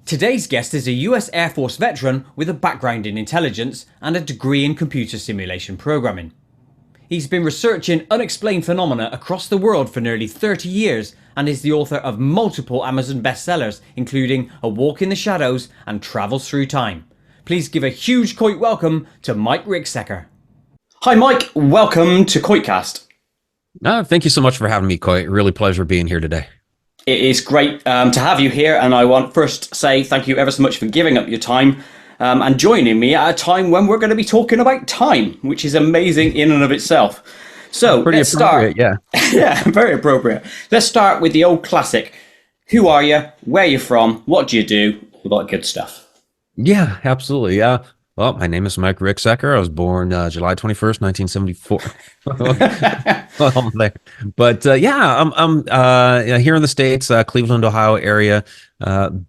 Today's guest is a US Air Force veteran with a background in intelligence and a degree in computer simulation programming. He's been researching unexplained phenomena across the world for nearly 30 years and is the author of multiple Amazon bestsellers, including A Walk in the Shadows and Travels Through Time. Please give a huge Koit welcome to Mike Ricksecker. Hi Mike, welcome to KoitCast. Thank you so much for having me, Koit. Really pleasure being here today. It is great to have you here, and I want first to say thank you ever so much for giving up your time and joining me at a time when we're going to be talking about time, which is amazing in and of itself. So let's start. Yeah. Yeah, very appropriate. Let's start with the old classic. Who are you? Where are you from? What do you do? All that good stuff. Yeah, absolutely. Well, my name is Mike Ricksecker. I was born July 21st, 1974. But I'm here in the States, Cleveland, Ohio area.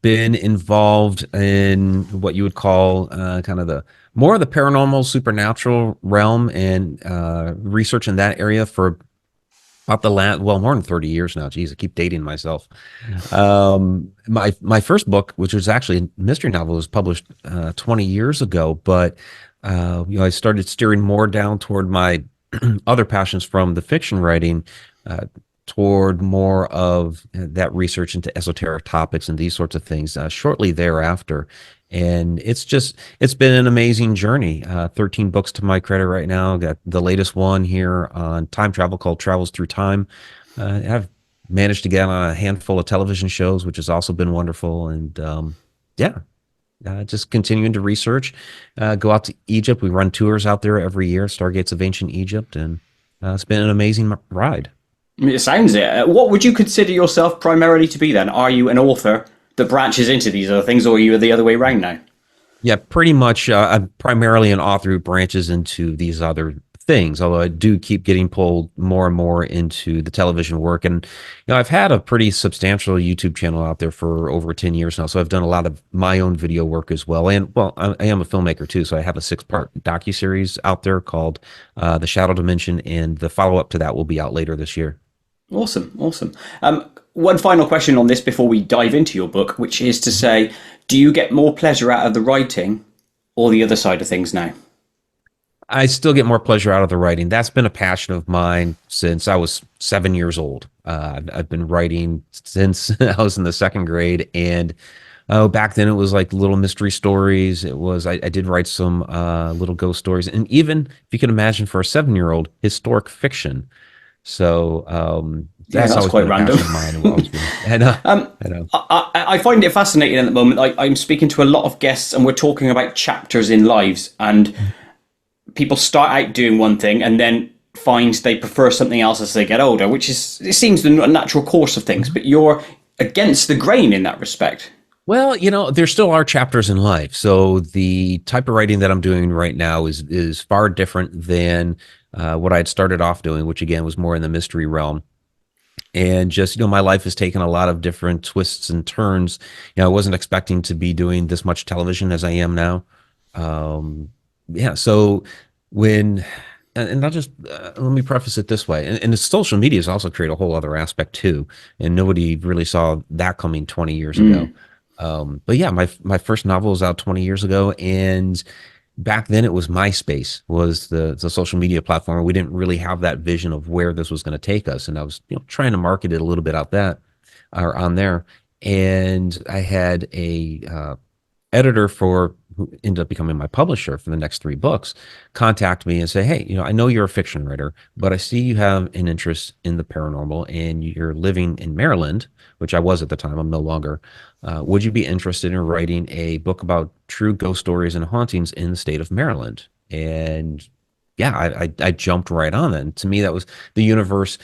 Been involved in what you would call kind of the more of the paranormal, supernatural realm, and research in that area for about more than 30 years now. Geez, I keep dating myself. My first book, which was actually a mystery novel, was published 20 years ago, but I started steering more down toward my other passions from the fiction writing toward more of that research into esoteric topics and these sorts of things shortly thereafter. And it's been an amazing journey. 13 books to my credit right now. Got the latest one here on time travel called Travels Through Time. I've managed to get on a handful of television shows, which has also been wonderful. And just continuing to research, go out to Egypt. We run tours out there every year, Stargates of Ancient Egypt. And it's been an amazing ride. It sounds it. What would you consider yourself primarily to be then? Are you an author that branches into these other things, or are you the other way around now? Yeah, pretty much. I'm primarily an author who branches into these other things, although I do keep getting pulled more and more into the television work. And I've had a pretty substantial YouTube channel out there for over 10 years now, so I've done a lot of my own video work as well. And well, I am a filmmaker too, so I have a 6-part docuseries out there called The Shadow Dimension, and the follow-up to that will be out later this year. Awesome. One final question on this before we dive into your book, which is to say, do you get more pleasure out of the writing or the other side of things now? I still get more pleasure out of the writing. That's been a passion of mine since I was 7 years old. I've been writing since I was in the 2nd grade. And back then it was like little mystery stories. I did write some little ghost stories. And even, if you can imagine, for a 7-year-old, historic fiction. So that's quite random. I know. I find it fascinating at the moment. I'm speaking to a lot of guests and we're talking about chapters in lives, and people start out doing one thing and then find they prefer something else as they get older, it seems the natural course of things, but you're against the grain in that respect. Well, there still are chapters in life. So the type of writing that I'm doing right now is far different than what I had started off doing, which again was more in the mystery realm. And just, my life has taken a lot of different twists and turns. I wasn't expecting to be doing this much television as I am now. So when, and I'll just, let me preface it this way. And the social media has also created a whole other aspect too. And nobody really saw that coming 20 years ago. But yeah, my first novel was out 20 years ago, and back then it was MySpace was the social media platform. We didn't really have that vision of where this was going to take us, and I was trying to market it a little bit on there. And I had a editor who ended up becoming my publisher for the next 3 books, contact me and say, hey, I know you're a fiction writer, but I see you have an interest in the paranormal and you're living in Maryland, which I was at the time. I'm no longer. Would you be interested in writing a book about true ghost stories and hauntings in the state of Maryland? And yeah, I jumped right on that. And to me, that was the universe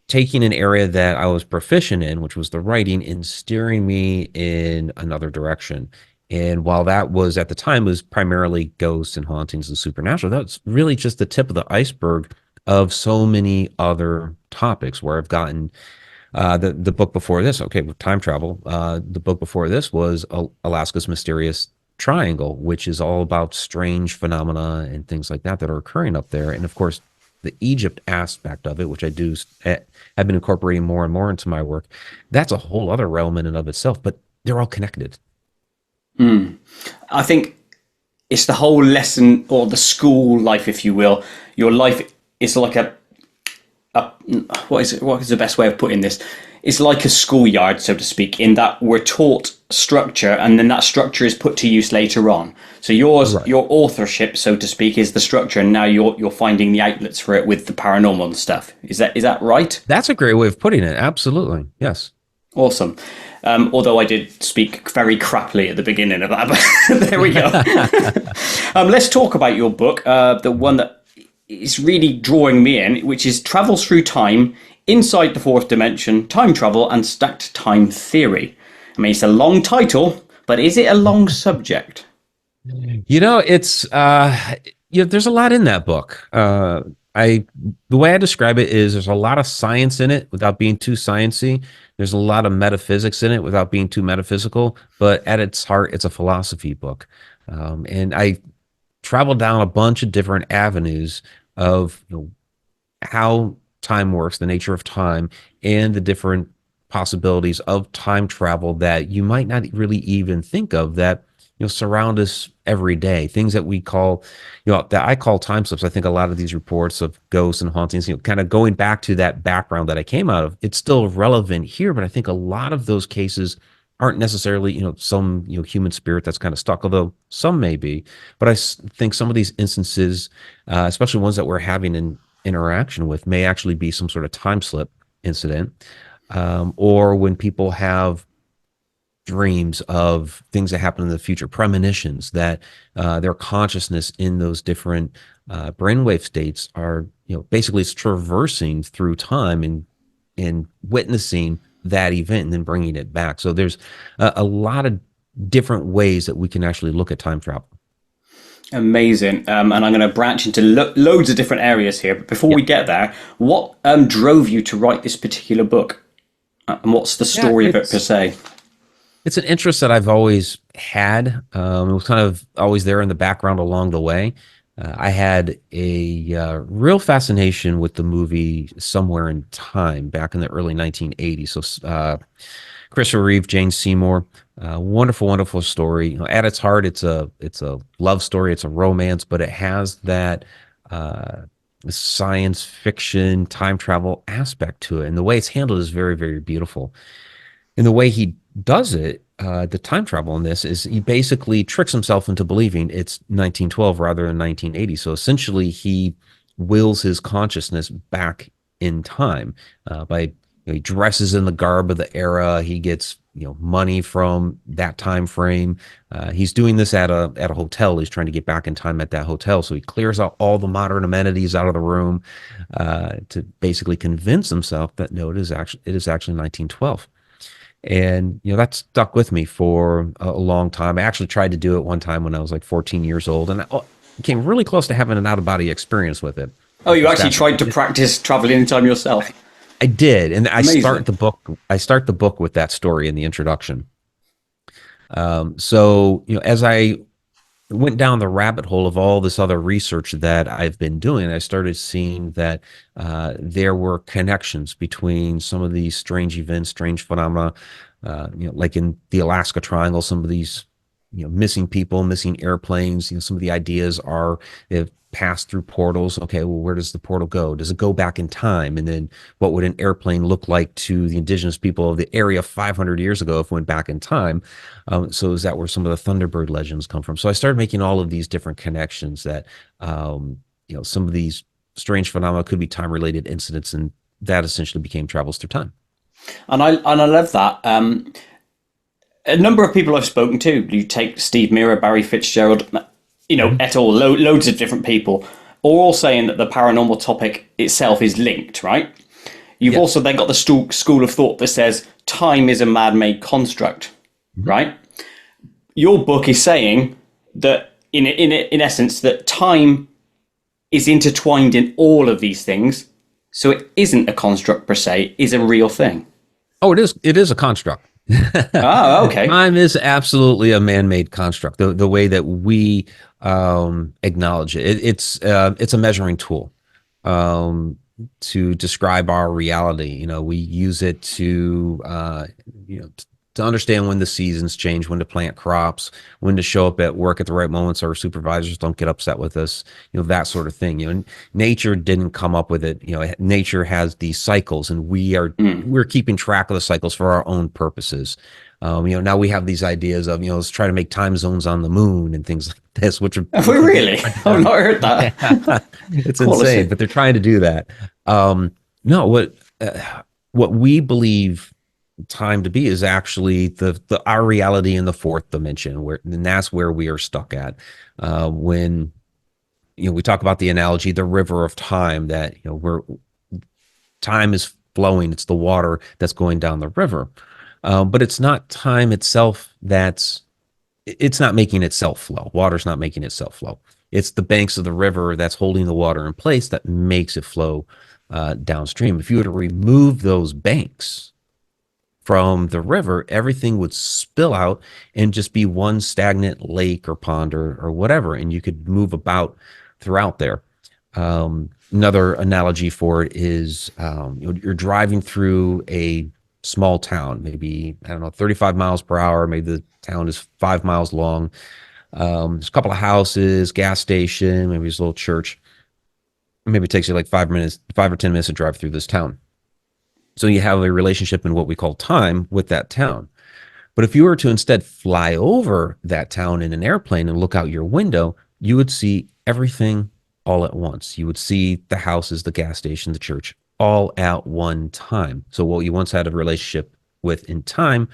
taking an area that I was proficient in, which was the writing, and steering me in another direction. And while that was at the time was primarily ghosts and hauntings and supernatural, that's really just the tip of the iceberg of so many other topics where I've gotten the book before this. Okay, with time travel, the book before this was Alaska's Mysterious Triangle, which is all about strange phenomena and things like that are occurring up there. And of course, the Egypt aspect of it, which I do have been incorporating more and more into my work. That's a whole other realm in and of itself, but they're all connected. I think it's the whole lesson or the school life, if you will. Your life is like a what is the best way of putting this? It's like a schoolyard, so to speak, in that we're taught structure and then that structure is put to use later on. So your authorship, so to speak, is the structure, and now you're finding the outlets for it with the paranormal and stuff. Is that right? That's a great way of putting it. Absolutely. Yes. Awesome. Although I did speak very crappily at the beginning of that, but there we go. Let's talk about your book, the one that is really drawing me in, which is Travels Through Time, Inside the Fourth Dimension, Time Travel and Stacked Time Theory. I mean, it's a long title, but is it a long subject? It's there's a lot in that book. The way I describe it is there's a lot of science in it without being too sciencey. There's a lot of metaphysics in it without being too metaphysical, but at its heart, it's a philosophy book. And I traveled down a bunch of different avenues of how time works, the nature of time, and the different possibilities of time travel that you might not really even think of that surround us every day. Things that we call, that I call time slips. I think a lot of these reports of ghosts and hauntings, kind of going back to that background that I came out of, it's still relevant here, but I think a lot of those cases aren't necessarily, some, human spirit that's kind of stuck, although some may be. But I think some of these instances, especially ones that we're having an interaction with, may actually be some sort of time slip incident, or when people have dreams of things that happen in the future, premonitions that their consciousness in those different brainwave states are, basically it's traversing through time and witnessing that event and then bringing it back. So there's a lot of different ways that we can actually look at time travel. Amazing. And I'm going to branch into loads of different areas here. But before we get there, what drove you to write this particular book? And what's the story of it per se? It's an interest that I've always had. It was kind of always there in the background along the way. I had a real fascination with the movie Somewhere in Time back in the early 1980s. So Christopher Reeve, Jane Seymour, wonderful, wonderful story. At its heart, it's a love story. It's a romance, but it has that science fiction time travel aspect to it. And the way it's handled is very, very beautiful. And the way he does it, the time travel in this, is he basically tricks himself into believing it's 1912 rather than 1980. So essentially, he wills his consciousness back in time by he dresses in the garb of the era. He gets money from that time frame. He's doing this at a hotel. He's trying to get back in time at that hotel. So he clears out all the modern amenities out of the room to basically convince himself that no, it is actually 1912. And that stuck with me for a long time. I actually tried to do it one time when I was like 14 years old, and I came really close to having an out-of-body experience with it. Oh, you actually tried to practice traveling in time yourself? I did, and Amazing. I start the book with that story in the introduction. So as I went down the rabbit hole of all this other research that I've been doing, I started seeing that there were connections between some of these strange events, strange phenomena, like in the Alaska Triangle, some of these, missing people, missing airplanes. Some of the ideas are they've passed through portals. Okay, well, where does the portal go? Does it go back in time? And then what would an airplane look like to the indigenous people of the area 500 years ago if it went back in time? So is that where some of the Thunderbird legends come from? So I started making all of these different connections that, some of these strange phenomena could be time-related incidents, and that essentially became Travels Through Time. And I love that. A number of people I've spoken to, you take Steve Mira, Barry Fitzgerald, et al., loads of different people, are all saying that the paranormal topic itself is linked, right? You've also then got the school of thought that says time is a man-made construct, right? Your book is saying that, in essence, that time is intertwined in all of these things, so it isn't a construct per se, is a real thing. Oh, it is. It is a construct. Oh, okay. Time is absolutely a man-made construct. The way that we acknowledge it, it's a measuring tool. um, to describe our reality. We use it to, to understand when the seasons change, when to plant crops, when to show up at work at the right moments, so our supervisors don't get upset with us, that sort of thing. Nature didn't come up with it. Nature has these cycles, and Mm. we're keeping track of the cycles for our own purposes. Now we have these ideas of, let's try to make time zones on the moon and things like this, which are, Have we really? I've not heard that. yeah, it's insane, Quality. but they're trying to do that. No, what we believe time to be is actually the our reality in the fourth dimension, and that's where we are stuck at. When we talk about the analogy, the river of time, that where time is flowing, it's the water that's going down the river, but it's not time itself it's not making itself flow. Water's not making itself flow. It's the banks of the river that's holding the water in place that makes it flow downstream. If you were to remove those banks from the river, everything would spill out and just be one stagnant lake or pond or whatever, and you could move about throughout there. Another analogy for it is you're driving through a small town, maybe, I don't know, 35 miles per hour. Maybe the town is 5 miles long. There's a couple of houses, gas station, maybe there's a little church. Maybe it takes you like 5 or 10 minutes to drive through this town. So you have a relationship in what we call time with that town. But if you were to instead fly over that town in an airplane and look out your window, you would see everything all at once. You would see the houses, the gas station, the church, all at one time. So what you once had a relationship with in time,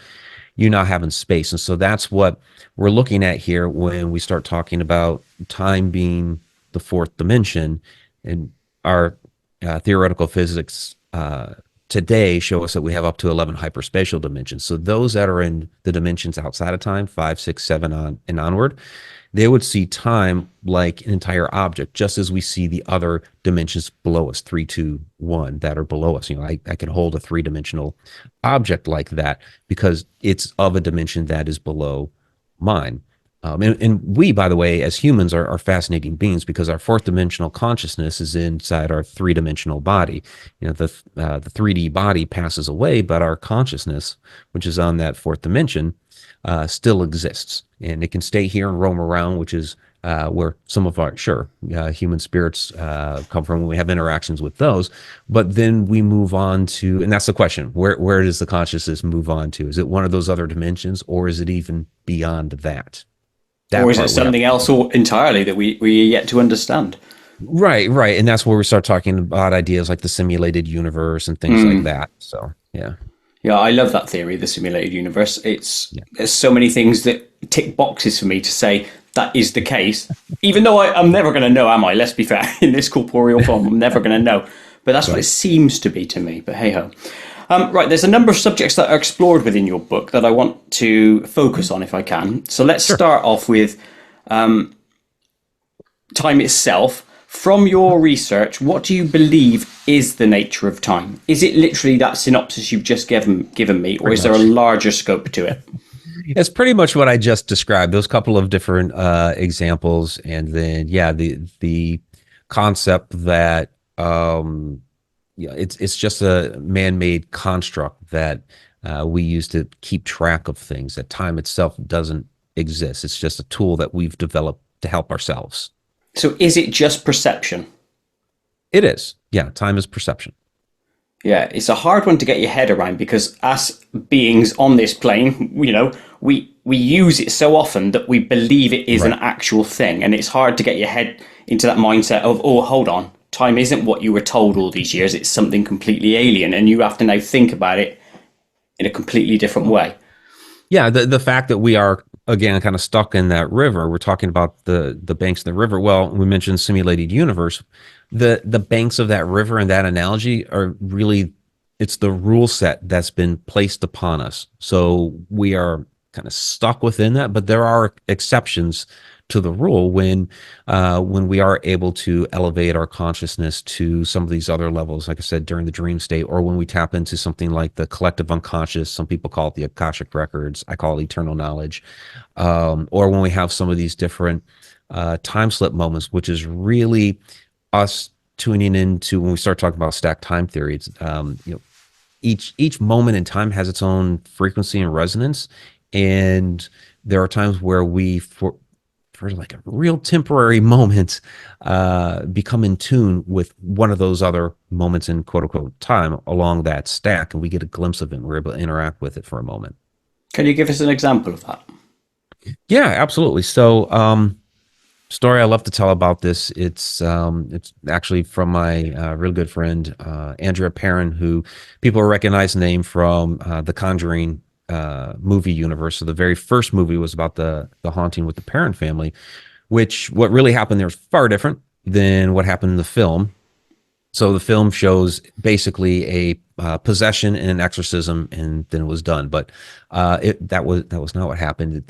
you now have in space. And so that's what we're looking at here when we start talking about time being the fourth dimension. And our theoretical physics today show us that we have up to 11 hyperspatial dimensions. So those that are in the dimensions outside of time, 5, 6, 7 on and onward, they would see time like an entire object, just as we see the other dimensions below us, 3, 2, 1, that are below us. I can hold a three-dimensional object like that because it's of a dimension that is below mine. And we, by the way, as humans are fascinating beings because our fourth dimensional consciousness is inside our three-dimensional body. The 3D body passes away, but our consciousness, which is on that fourth dimension, still exists. And it can stay here and roam around, which is where some of our, human spirits come from when we have interactions with those. But then we move on to, and that's the question, where does the consciousness move on to? Is it one of those other dimensions, or is it even beyond that? Or is it something else entirely that we are yet to understand? Right. And that's where we start talking about ideas like the simulated universe and things like that. So, yeah. Yeah, I love that theory, the simulated universe. There's so many things that tick boxes for me to say that is the case, even though I'm never going to know, am I? Let's be fair, in this corporeal form, I'm never going to know. But that's what it seems to be to me. But hey-ho. Right, there's a number of subjects that are explored within your book that I want to focus on if I can. So let's start off with time itself. From your research, what do you believe is the nature of time? Is it literally that synopsis you've just given me, or is there a larger scope to it? It's pretty much what I just described, those couple of different examples. And then, the concept that it's just a man-made construct that we use to keep track of things, that time itself doesn't exist. It's just a tool that we've developed to help ourselves. So is it just perception? It is. Yeah, time is perception. Yeah, it's a hard one to get your head around because as beings on this plane, we use it so often that we believe it is an actual thing. And it's hard to get your head into that mindset of, oh, hold on, time isn't what you were told all these years. It's something completely alien. And you have to now think about it in a completely different way. Yeah, the fact that we are, again, kind of stuck in that river. We're talking about the banks of the river. Well, we mentioned simulated universe. The banks of that river and that analogy are really, it's the rule set that's been placed upon us. So we are kind of stuck within that, but there are exceptions to the rule when we are able to elevate our consciousness to some of these other levels, like I said, during the dream state, or when we tap into something like the collective unconscious. Some people call it the Akashic records. I call it eternal knowledge. Or when we have some of these different time slip moments, which is really us tuning into when we start talking about stack time theory, it's, each moment in time has its own frequency and resonance, and there are times where we for like a real temporary moment become in tune with one of those other moments in quote unquote time along that stack, and we get a glimpse of it and we're able to interact with it for a moment. Can you give us an example of that? Yeah, absolutely. So story I love to tell about this. It's actually from my real good friend Andrea Perrin, who people recognize the name from the Conjuring movie universe. So the very first movie was about the haunting with the Perrin family, which what really happened there is far different than what happened in the film. So the film shows basically a possession and an exorcism, and then it was done. But that was not what happened.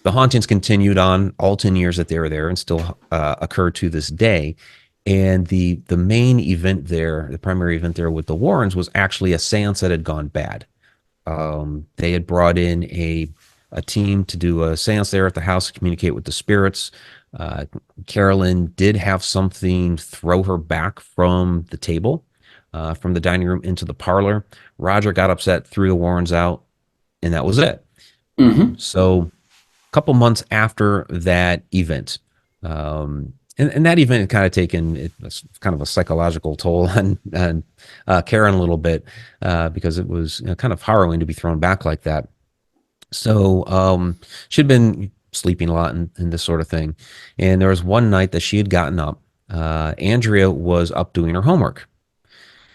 The hauntings continued on all 10 years that they were there, and still occur to this day. And the main event there, the primary event there with the Warrens, was actually a seance that had gone bad. They had brought in a team to do a seance there at the house to communicate with the spirits. Carolyn did have something throw her back from the table, from the dining room into the parlor. Roger got upset, threw the Warrens out, and that was it. So couple months after that event, and that event had kind of taken it was kind of a psychological toll on Karen a little bit, because it was kind of harrowing to be thrown back like that. So she'd been sleeping a lot and this sort of thing, and there was one night that she had gotten up. Andrea was up doing her homework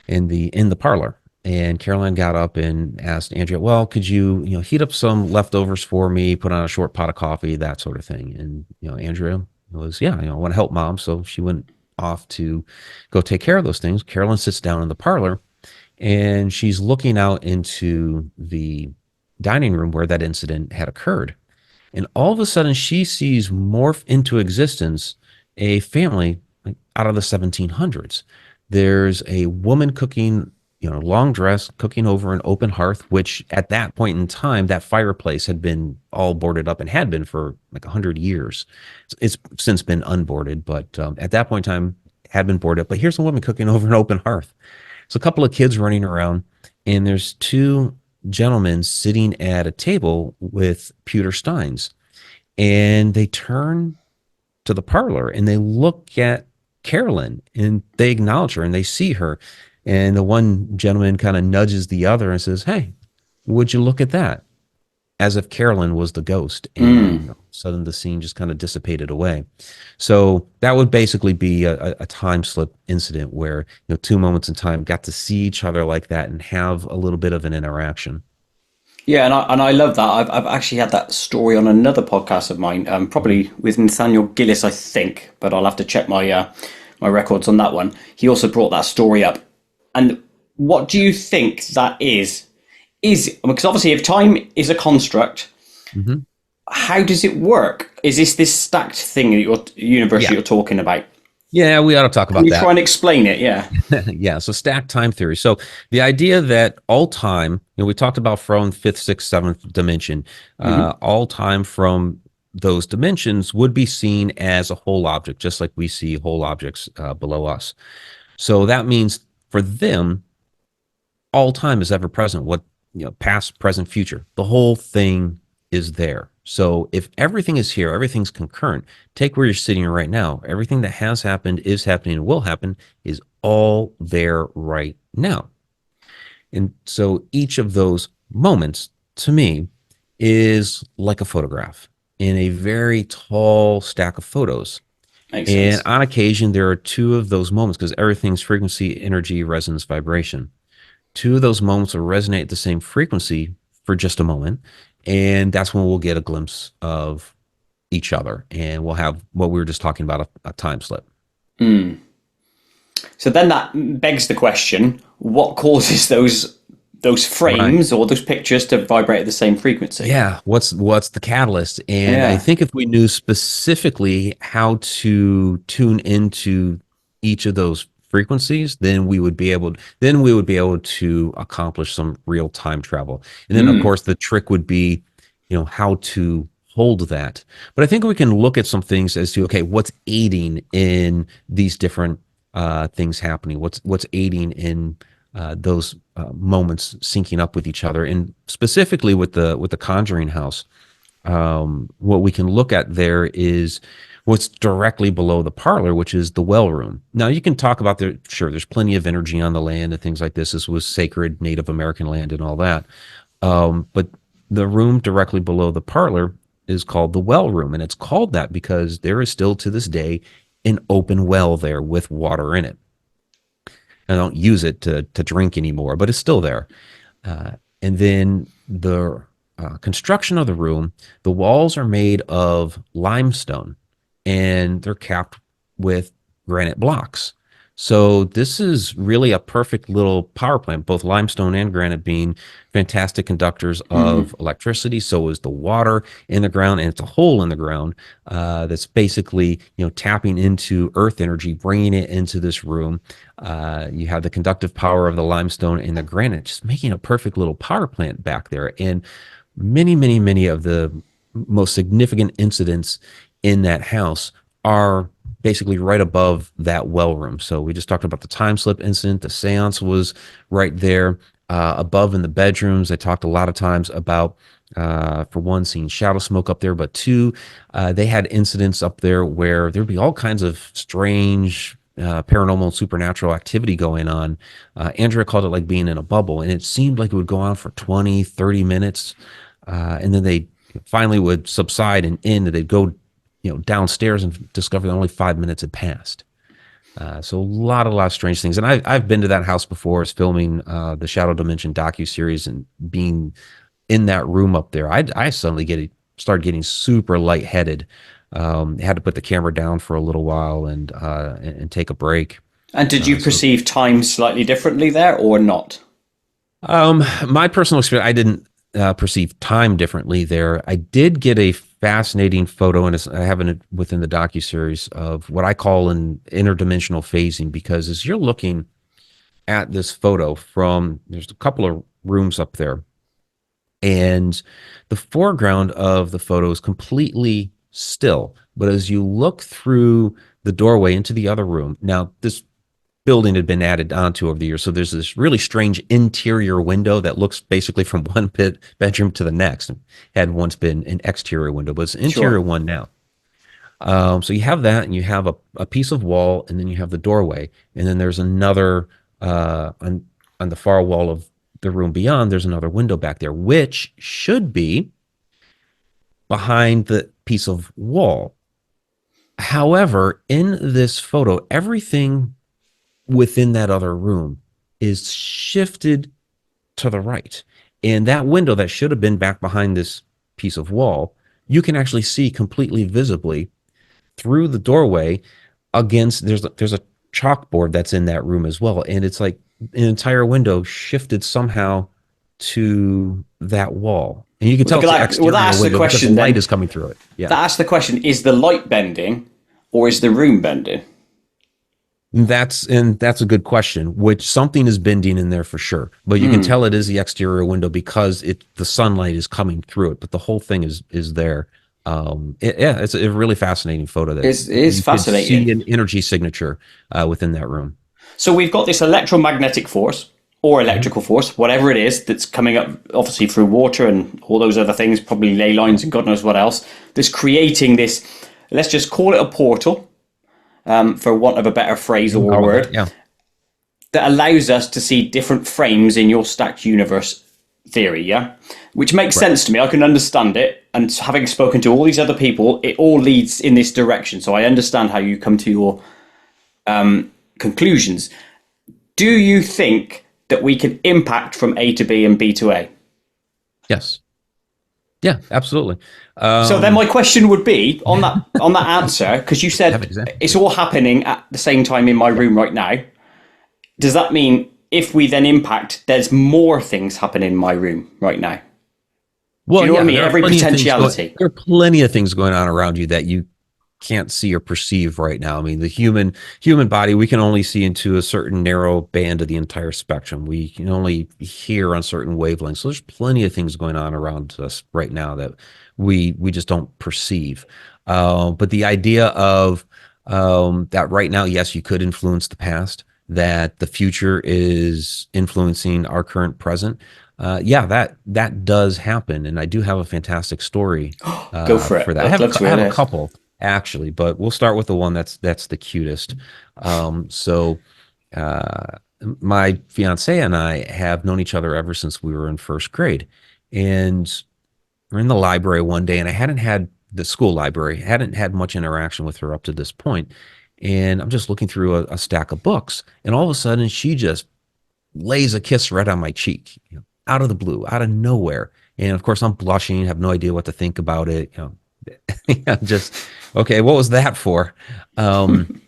in the parlor. And Caroline got up and asked Andrea, well, could you, heat up some leftovers for me, put on a short pot of coffee, that sort of thing. And, Andrea was, yeah, I want to help mom. So she went off to go take care of those things. Caroline sits down in the parlor and she's looking out into the dining room where that incident had occurred. And all of a sudden she sees morph into existence a family like out of the 1700s. There's a woman cooking, long dress, cooking over an open hearth, which at that point in time, that fireplace had been all boarded up and had been for like 100 years. It's since been unboarded, but at that point in time, had been boarded up. But here's a woman cooking over an open hearth. So a couple of kids running around, and there's two gentlemen sitting at a table with pewter steins. And they turn to the parlor and they look at Carolyn and they acknowledge her and they see her. And the one gentleman kind of nudges the other and says, hey, would you look at that? As if Carolyn was the ghost. And suddenly the scene just kind of dissipated away. So that would basically be a time slip incident where, two moments in time got to see each other like that and have a little bit of an interaction. Yeah, and I love that. I've actually had that story on another podcast of mine, probably with Nathaniel Gillis, I think, but I'll have to check my my records on that one. He also brought that story up. And what do you think that is? Because obviously if time is a construct, how does it work? Is this stacked thing that you're talking about? Yeah, we ought to talk about Can you that. try and explain it? Yeah. Yeah, so stacked time theory. So the idea that all time, we talked about from fifth, sixth, seventh dimension, all time from those dimensions would be seen as a whole object, just like we see whole objects below us. So that means for them, all time is ever present. What, past, present, future, the whole thing is there. So if everything is here, everything's concurrent, take where you're sitting right now. Everything that has happened, is happening, and will happen is all there right now. And so each of those moments, to me, is like a photograph in a very tall stack of photos. Makes sense. And on occasion, there are two of those moments because everything's frequency, energy, resonance, vibration. Two of those moments will resonate at the same frequency for just a moment. And that's when we'll get a glimpse of each other. And we'll have what we were just talking about, a time slip. So then that begs the question, what causes those frames or those pictures to vibrate at the same frequency? Yeah, what's the catalyst? And I think if we knew specifically how to tune into each of those frequencies, then we would be able to accomplish some real time travel. And then of course the trick would be, how to hold that. But I think we can look at some things as to, okay, what's aiding in these different things happening, what's aiding in those moments syncing up with each other, and specifically with the Conjuring house. What we can look at there is what's directly below the parlor, which is the well room. Now you can talk about sure, there's plenty of energy on the land and things like this. This was sacred Native American land and all that. But the room directly below the parlor is called the well room. And it's called that because there is still to this day an open well there with water in it. I don't use it to drink anymore, but it's still there. And then the construction of the room, the walls are made of limestone and they're capped with granite blocks. So this is really a perfect little power plant, both limestone and granite being fantastic conductors of electricity. So is the water in the ground, and it's a hole in the ground that's basically, tapping into earth energy, bringing it into this room. You have the conductive power of the limestone and the granite, just making a perfect little power plant back there. And many of the most significant incidents in that house are basically right above that well room. So we just talked about the time slip incident. The seance was right there above in the bedrooms. I talked a lot of times about, for one, seeing shadow smoke up there, but two, they had incidents up there where there'd be all kinds of strange paranormal supernatural activity going on. Andrea called it like being in a bubble, and it seemed like it would go on for 20, 30 minutes. And then they finally would subside and end, and they'd go downstairs and discover that only 5 minutes had passed. So a lot of strange things. And I've been to that house before, as filming the Shadow Dimension docuseries, and being in that room up there, I suddenly started getting super lightheaded. Had to put the camera down for a little while and take a break. And did you perceive time slightly differently there or not? My personal experience, I didn't perceive time differently there. I did get a fascinating photo, and I have it within the docuseries, of what I call an interdimensional phasing, because as you're looking at this photo there's a couple of rooms up there, and the foreground of the photo is completely still. But as you look through the doorway into the other room, now this building had been added onto over the years, so there's this really strange interior window that looks basically from one bedroom to the next. It had once been an exterior window, but it's an interior one now. So you have that, and you have a piece of wall, and then you have the doorway, and then there's another on the far wall of the room beyond, there's another window back there, which should be behind the piece of wall. However, in this photo, everything within that other room is shifted to the right. And that window that should have been back behind this piece of wall, you can actually see completely visibly through the doorway against, there's a chalkboard that's in that room as well. And it's like an entire window shifted somehow to that wall. And you can tell it's an exterior window because the light is coming through it. Yeah. That asks the question, is the light bending or is the room bending? That's a good question, which something is bending in there for sure. But you can tell it is the exterior window because the sunlight is coming through it, but the whole thing is there. It's a really fascinating photo. That it is fascinating. You can see an energy signature within that room. So we've got this electromagnetic force or electrical force, whatever it is, that's coming up obviously through water and all those other things, probably ley lines and God knows what else, that's creating this, let's just call it a portal, for want of a better phrase or word, that allows us to see different frames in your stacked universe theory, which makes sense to me. I can understand it, and having spoken to all these other people, it all leads in this direction. So I understand how you come to your conclusions. Do you think that we can impact from A to B and B to A? Yes. Yeah, absolutely. So then my question would be on that answer, because you said it's all happening at the same time in my room right now. Does that mean if we then impact, there's more things happening in my room right now? Well, do you know what I mean? Every potentiality. There are plenty of things going on around you that you can't see or perceive right now. I mean, the human body, we can only see into a certain narrow band of the entire spectrum. We can only hear on certain wavelengths. So there's plenty of things going on around us right now that we just don't perceive. But the idea of that right now, yes, you could influence the past, that the future is influencing our current present. Yeah, that does happen, and I do have a fantastic story Go for for it. that. I'd love to I hear have a this. couple actually, but we'll start with the one that's the cutest. So uh, my fiance and I have known each other ever since we were in first grade, and we're in the library one day, and I hadn't had the school library, hadn't had much interaction with her up to this point. And I'm just looking through a stack of books, and all of a sudden she just lays a kiss right on my cheek, out of the blue, out of nowhere. And of course, I'm blushing, have no idea what to think about it. I'm just okay. What was that for? Um,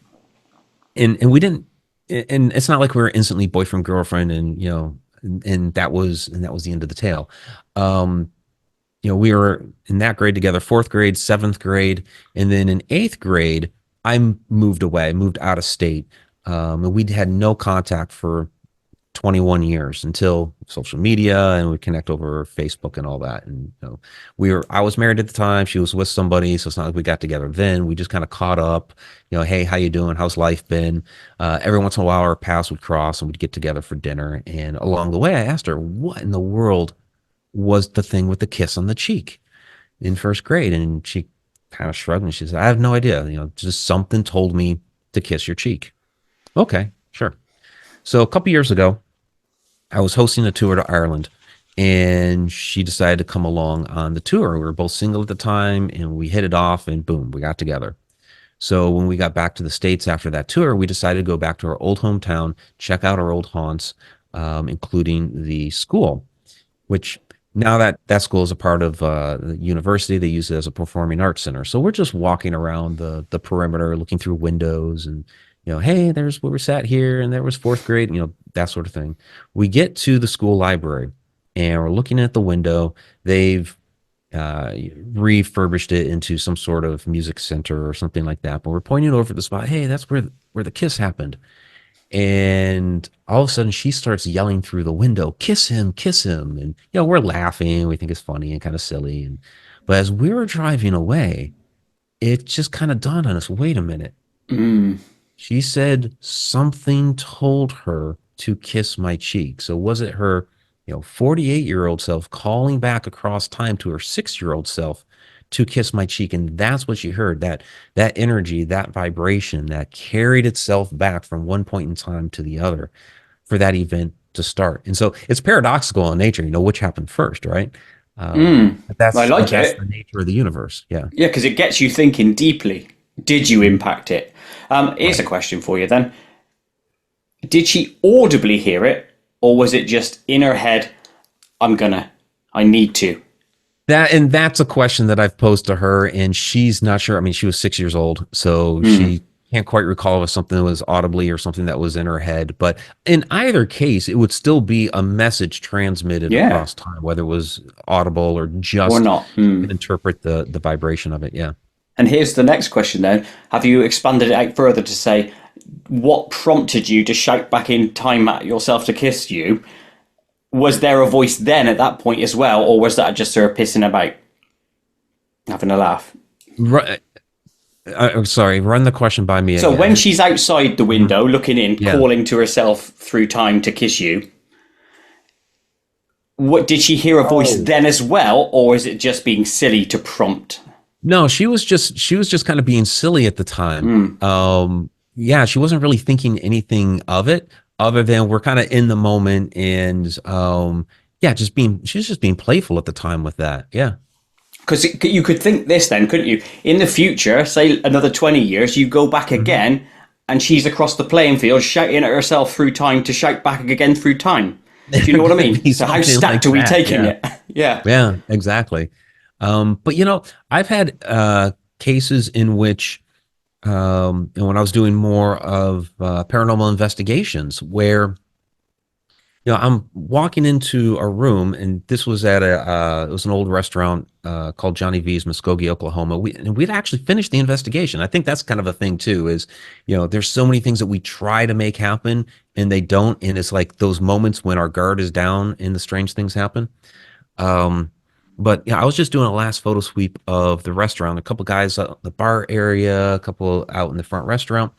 and we didn't. And it's not like we were instantly boyfriend girlfriend, and that was the end of the tale. Um, we were in that grade together, fourth grade, seventh grade, and then in eighth grade, I moved away, moved out of state, and we'd had no contact for 21 years until social media, and we connect over Facebook and all that. And I was married at the time, she was with somebody, so it's not like we got together then. We just kind of caught up, hey, how you doing? How's life been? Every once in a while, our paths would cross, and we'd get together for dinner. And along the way, I asked her, what in the world was the thing with the kiss on the cheek in first grade? And she kind of shrugged and she said, I have no idea. Just something told me to kiss your cheek. Okay, sure. So a couple years ago, I was hosting a tour to Ireland, and she decided to come along on the tour. We were both single at the time, and we hit it off, and boom, we got together. So when we got back to the States after that tour, we decided to go back to our old hometown, check out our old haunts, including the school, which now that school is a part of the university. They use it as a performing arts center. So we're just walking around the perimeter, looking through windows, and hey, there's where we sat here, and there was fourth grade, that sort of thing. We get to the school library, and we're looking at the window. They've refurbished it into some sort of music center or something like that. But we're pointing over the spot. Hey, that's where the kiss happened. And all of a sudden she starts yelling through the window, kiss him, kiss him. And, we're laughing. We think it's funny and kind of silly. But as we were driving away, it just kind of dawned on us, wait a minute. She said something told her to kiss my cheek. So was it her, 48-year-old self calling back across time to her 6-year-old self to kiss my cheek? And that's what she heard, that energy, that vibration that carried itself back from one point in time to the other for that event to start. And so it's paradoxical in nature, which happened first, right? But I like that's it. the nature of the universe. Yeah. Yeah, because it gets you thinking deeply. Did you impact it? Here's a Right. question for you then. Did she audibly hear it, or was it just in her head, I need to? That's a question that I've posed to her, and she's not sure. I mean, she was 6 years old, so she can't quite recall if something was audibly or something that was in her head. But in either case, it would still be a message transmitted Yeah, across time, whether it was audible or or just not. you can interpret the vibration of it. Yeah. And here's the next question then. Have you expanded it out further to say what prompted you to shout back in time at yourself to kiss you? Was there a voice then at that point as well, or was that just her pissing about, having a laugh? Right. I'm sorry. Run the question by me So when again. she's outside the Mhm. window looking in, Yeah. calling to herself through time to kiss you, what did she hear a voice Oh. then as well, or is it just being silly to prompt? No, she was just kind of being silly at the time. Yeah, she wasn't really thinking anything of it other than we're kind of in the moment, and yeah, she was just being playful at the time with that. Yeah. Because you could think this then, couldn't you? In the future, say another 20 years, you go back Mhm. again and she's across the playing field shouting at herself through time to shout back again through time. Do you There know what I could mean? be So how something stacked like are we that. taking Yeah. it? Yeah. Yeah, exactly. But I've had cases in which and when I was doing more of paranormal investigations where I'm walking into a room, and this was at it was an old restaurant called Johnny V's, Muskogee, Oklahoma. We'd actually finished the investigation. I think that's kind of a thing too, is, there's so many things that we try to make happen and they don't. And it's like those moments when our guard is down and the strange things happen. Um, But yeah, I was just doing a last photo sweep of the restaurant. A couple guys out in the bar area, a couple out in the front restaurant.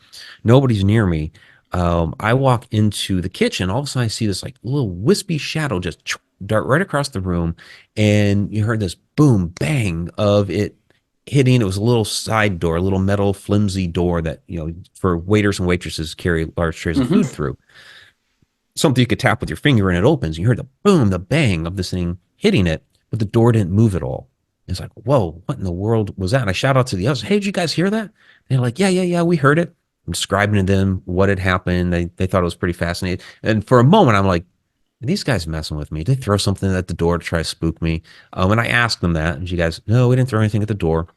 Nobody's near me. I walk into the kitchen. All of a sudden, I see this like little wispy shadow just dart right across the room, and you heard this boom, bang of it hitting. It was a little side door, a little metal flimsy door that for waiters and waitresses carry large trays of food Mm-hmm. through. Something you could tap with your finger and it opens. You heard the boom, the bang of this thing hitting it, but the door didn't move at all. It's like, whoa, what in the world was that? And I shout out to the others, hey, did you guys hear that? And they're like, yeah, we heard it. I'm describing to them what had happened. They thought it was pretty fascinating. And for a moment, I'm like, are these guys messing with me? Did they throw something at the door to try to spook me? And I asked them that, and you guys, no, we didn't throw anything at the door,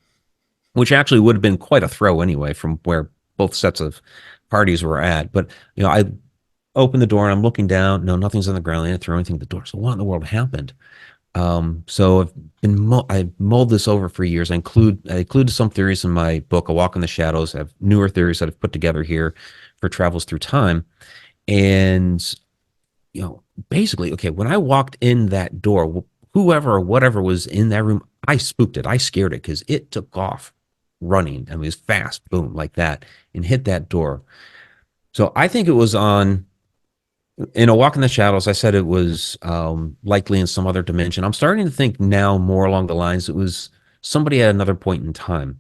which actually would have been quite a throw anyway from where both sets of parties were at. But, I open the door and I'm looking down. No, nothing's on the ground. They didn't throw anything at the door. So what in the world happened? So I mulled this over for years. I included some theories in my book, A Walk in the Shadows. I have newer theories that I've put together here for Travels Through Time. And, basically, okay, when I walked in that door, whoever or whatever was in that room, I spooked it. I scared it because it took off running. I mean, it was fast, boom, like that, and hit that door. So I think it was in A Walk in the Shadows. I said it was likely in some other dimension. I'm starting to think now more along the lines it was somebody at another point in time.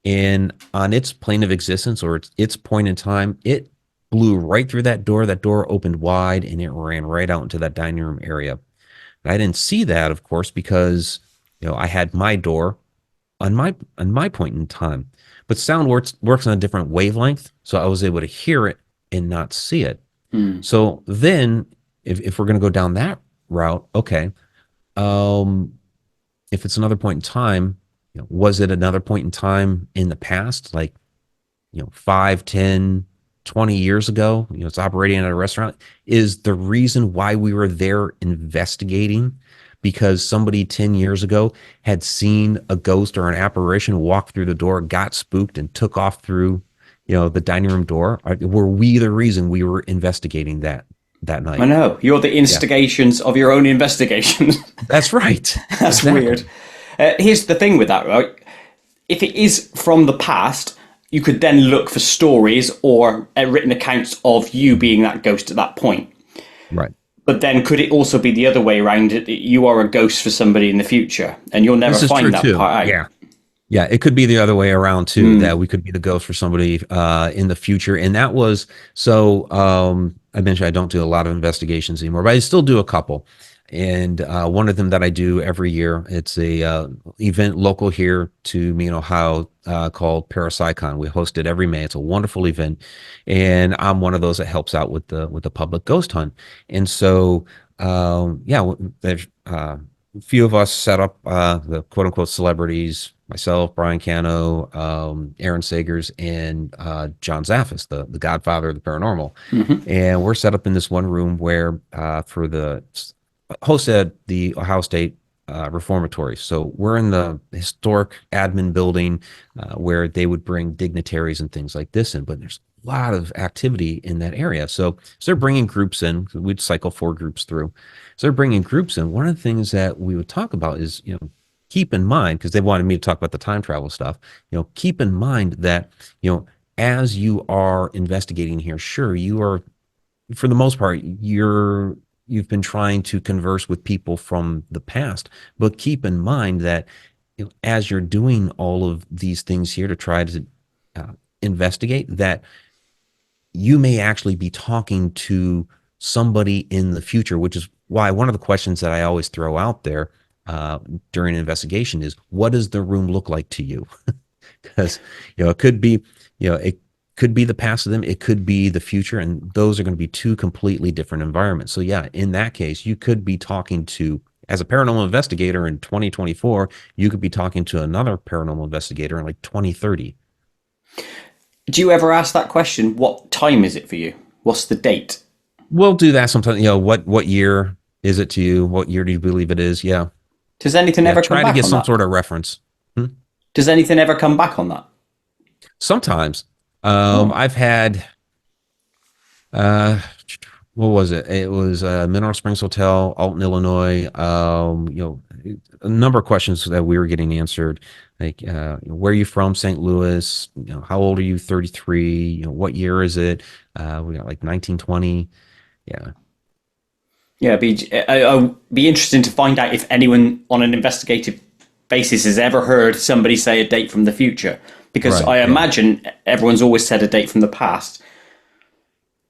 And on its plane of existence or its point in time, it blew right through that door. That door opened wide and it ran right out into that dining room area. And I didn't see that, of course, because I had my door on my point in time. But sound works on a different wavelength, so I was able to hear it and not see it. Mm. So then, if we're going to go down that route, okay, if it's another point in time, was it another point in time in the past, like 5, 10, 20 years ago? It's operating at a restaurant. Is the reason why we were there investigating because somebody 10 years ago had seen a ghost or an apparition walk through the door, got spooked, and took off through the dining room door? Were we the reason we were investigating that I night? know. You're the Yeah, instigations of your own investigations. that's right. That's Exactly. weird. Here's the thing with that, right? If it is from the past, you could then look for stories or written accounts of you being that ghost at that point. Right. But then could it also be the other way around? That you are a ghost for somebody in the future and you'll never This is true find that too. part out? Yeah. Yeah, it could be the other way around too, that we could be the ghost for somebody in the future. And that was so I mentioned I don't do a lot of investigations anymore, but I still do a couple. And one of them that I do every year, it's a event local here to me in Ohio called Parapsychon. We host it every May. It's a wonderful event, and I'm one of those that helps out with the public ghost hunt. And so yeah, there's a few of us set up the quote unquote celebrities. Myself, Brian Cano, Aaron Sagers, and John Zaffis, the godfather of the paranormal. Mm-hmm. And we're set up in this one room where for the hosted at the Ohio State Reformatory. So we're in the historic admin building where they would bring dignitaries and things like this in, but there's a lot of activity in that area. So they're bringing groups in. We'd cycle 4 groups through. So they're bringing groups in. One of the things that we would talk about is, keep in mind, because they wanted me to talk about the time travel stuff, keep in mind that, as you are investigating here, sure, you are, for the most part, you've been trying to converse with people from the past, but keep in mind that as you're doing all of these things here to try to investigate, that you may actually be talking to somebody in the future, which is why one of the questions that I always throw out there during an investigation is, what does the room look like to you? Because it could be it could be the past of them, it could be the future, and those are going to be 2 completely different environments. So yeah, in that case, you could be talking to, as a paranormal investigator in 2024, you could be talking to another paranormal investigator in like 2030. Do you ever ask that question? What time is it for you? What's the date? We'll do that sometimes. What year is it to you? What year do you believe it is? Yeah. Does anything Yeah, ever come try to back get on some that? sort of reference. Does anything ever come back on that? Sometimes. Oh. I've had what was it? It was Mineral Springs Hotel, Alton, Illinois. A number of questions that we were getting answered, like where are you from? St. Louis. How old are you? 33. What year is it? We got like 1920. Yeah. Yeah, it'd be interesting to find out if anyone on an investigative basis has ever heard somebody say a date from the future. Because Right. I Yeah. imagine everyone's always said a date from the past.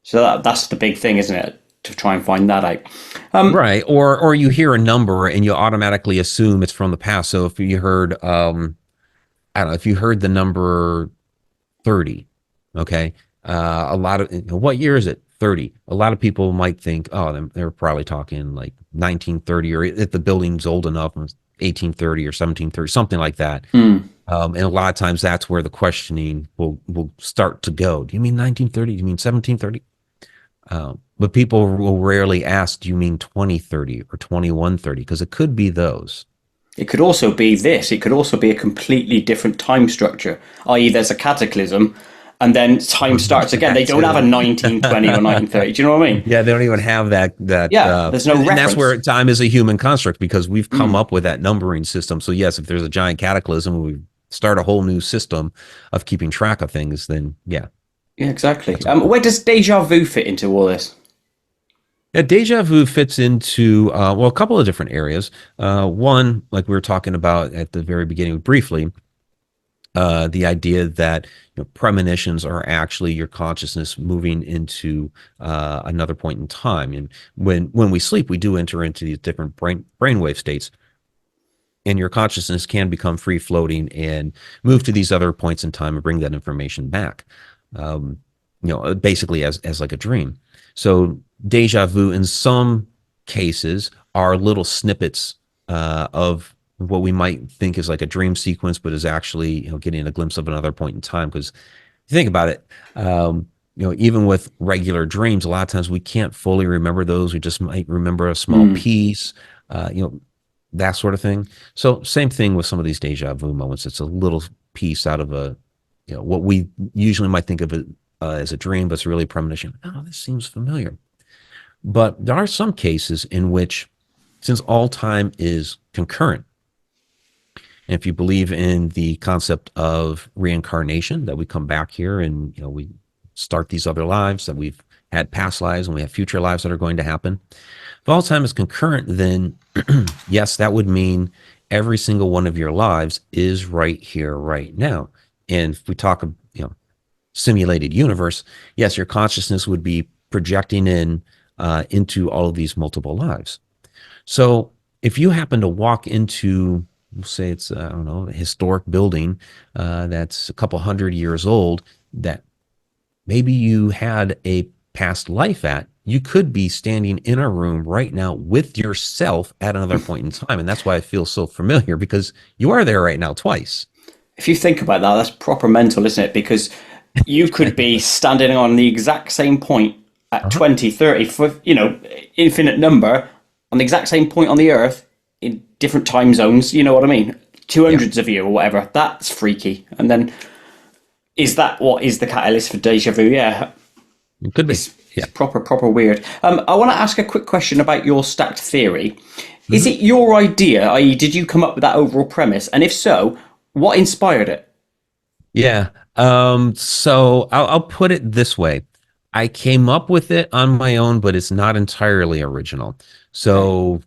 So that's the big thing, isn't it? To try and find that out. Right. Or you hear a number and you automatically assume it's from the past. So if you heard I don't know, if you heard the number 30, okay, a lot of what year is it? 30. A lot of people might think, oh, they're probably talking like 1930, or if the building's old enough, 1830 or 1730, something like that. And a lot of times that's where the questioning will start to go. Do you mean 1930? Do you mean 1730? But people will rarely ask, do you mean 2030 or 2130? Because it could be those. It could also be this. It could also be a completely different time structure, i.e., there's a cataclysm, and then time starts again. They That don't have a too. 1920 or 1930. Do you know what I mean? Yeah, they don't even have that Yeah, there's no and that's reference. where time is a human construct because we've come up with that numbering system. So yes, if there's a giant cataclysm, we start a whole new system of keeping track of things, then yeah, Yeah, exactly. that's all. Where does deja vu fit into all this? Yeah, deja vu fits into well, a couple of different areas. One, like we were talking about at the very beginning briefly, the idea that premonitions are actually your consciousness moving into another point in time. And when we sleep, we do enter into these different brainwave states, and your consciousness can become free floating and move to these other points in time and bring that information back. Um, basically as like a dream. So deja vu in some cases are little snippets of what we might think is like a dream sequence, but is actually getting a glimpse of another point in time. Because if you think about it, even with regular dreams, a lot of times we can't fully remember those. We just might remember a small piece, that sort of thing. So same thing with some of these deja vu moments. It's a little piece out of a what we usually might think of it as a dream, but it's really a premonition. Oh, this seems familiar. But there are some cases in which, since all time is concurrent, and if you believe in the concept of reincarnation, that we come back here and we start these other lives, that we've had past lives and we have future lives that are going to happen. If all time is concurrent, then yes, that would mean every single one of your lives is right here, right now. And if we talk, simulated universe, yes, your consciousness would be projecting into all of these multiple lives. So if you happen to walk into, we'll say it's I don't know, a historic building that's a couple hundred years old that maybe you had a past life at, you could be standing in a room right now with yourself at another point in time. And that's why I feel so familiar, because you are there right now twice. If you think about that, that's proper mental, isn't it? Because you could be standing on the exact same point at Uh-huh. 20, 30, for, infinite number, on the exact same point on the Earth in different time zones. You know what I mean? Two Yeah, hundreds of you or whatever. That's freaky. And then, is that what is the catalyst for deja vu? Yeah, it could be. it's Yeah. proper weird. I want to ask a quick question about your stacked theory. Is Mhm. it your idea, i.e., did you come up with that overall premise? And if so, what inspired it? Yeah. So I'll put it this way. I came up with it on my own, but it's not entirely original. Okay. So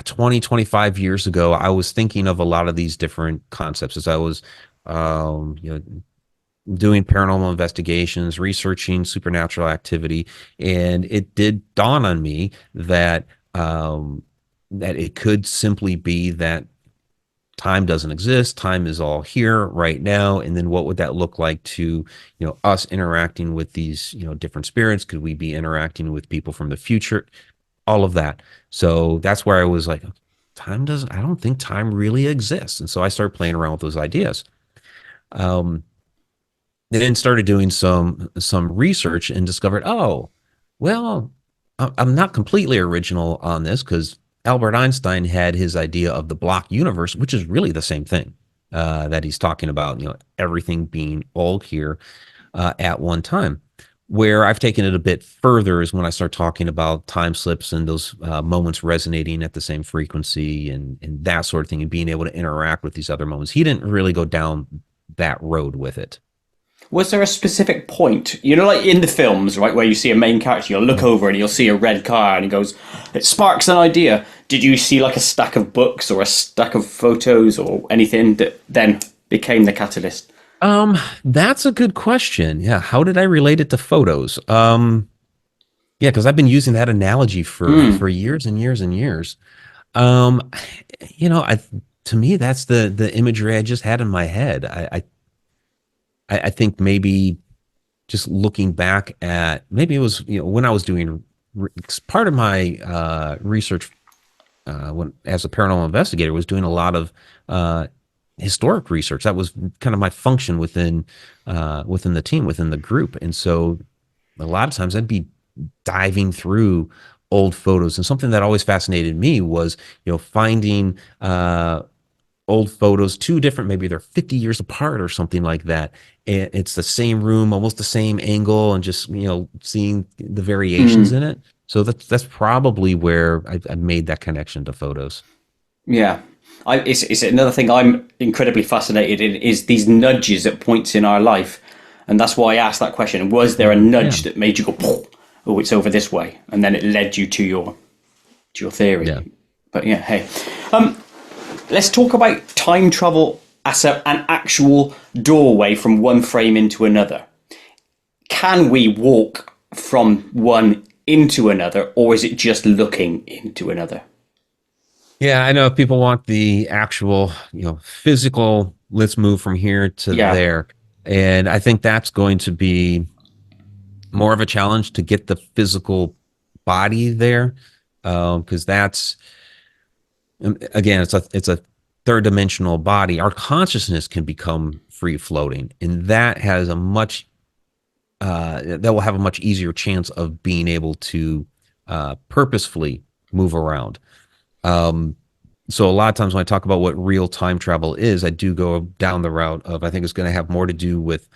20, 25 years ago, I was thinking of a lot of these different concepts as I was, um, you know, doing paranormal investigations, researching supernatural activity, and it did dawn on me that it could simply be that time doesn't exist, time is all here right now, and then what would that look like to us interacting with these different spirits? Could we be interacting with people from the future? All of that. So that's where I was like, I don't think time really exists. And so I started playing around with those ideas. Um, then started doing some research and discovered, oh, well, I'm not completely original on this, because Albert Einstein had his idea of the block universe, which is really the same thing that he's talking about. Everything being all here at one time. Where I've taken it a bit further is when I start talking about time slips and those moments resonating at the same frequency and that sort of thing, and being able to interact with these other moments. He didn't really go down that road with it. Was there a specific point, like in the films, right, where you see a main character, you'll look over and you'll see a red car and he goes, it sparks an idea. Did you see like a stack of books or a stack of photos or anything that then became the catalyst? That's a good question. Yeah. How did I relate it to photos? Yeah, because I've been using that analogy for years and years and years. Um, I to me that's the imagery I just had in my head. I think maybe just looking back at maybe it was when I was doing part of my research when as a paranormal investigator was doing a lot of historic research. That was kind of my function within the team, within the group. And so a lot of times I'd be diving through old photos. And something that always fascinated me was, finding old photos, two different, maybe they're 50 years apart or something like that. And it's the same room, almost the same angle, and just, seeing the variations in it. So that's probably where I made that connection to photos. Yeah. It's another thing I'm incredibly fascinated in is these nudges at points in our life. And that's why I asked that question. Was there a nudge that made you go, oh, it's over this way? And then it led you to your theory. Yeah. But yeah, hey. Let's talk about time travel as an actual doorway from one frame into another. Can we walk from one into another, or is it just looking into another? Yeah, I know people want the actual, physical, let's move from here to there. And I think that's going to be more of a challenge to get the physical body there. Because that's, again, it's a third dimensional body. Our consciousness can become free floating, and that has a much, that will have a much easier chance of being able to purposefully move around. So a lot of times when I talk about what real time travel is, I do go down the route of I think it's going to have more to do with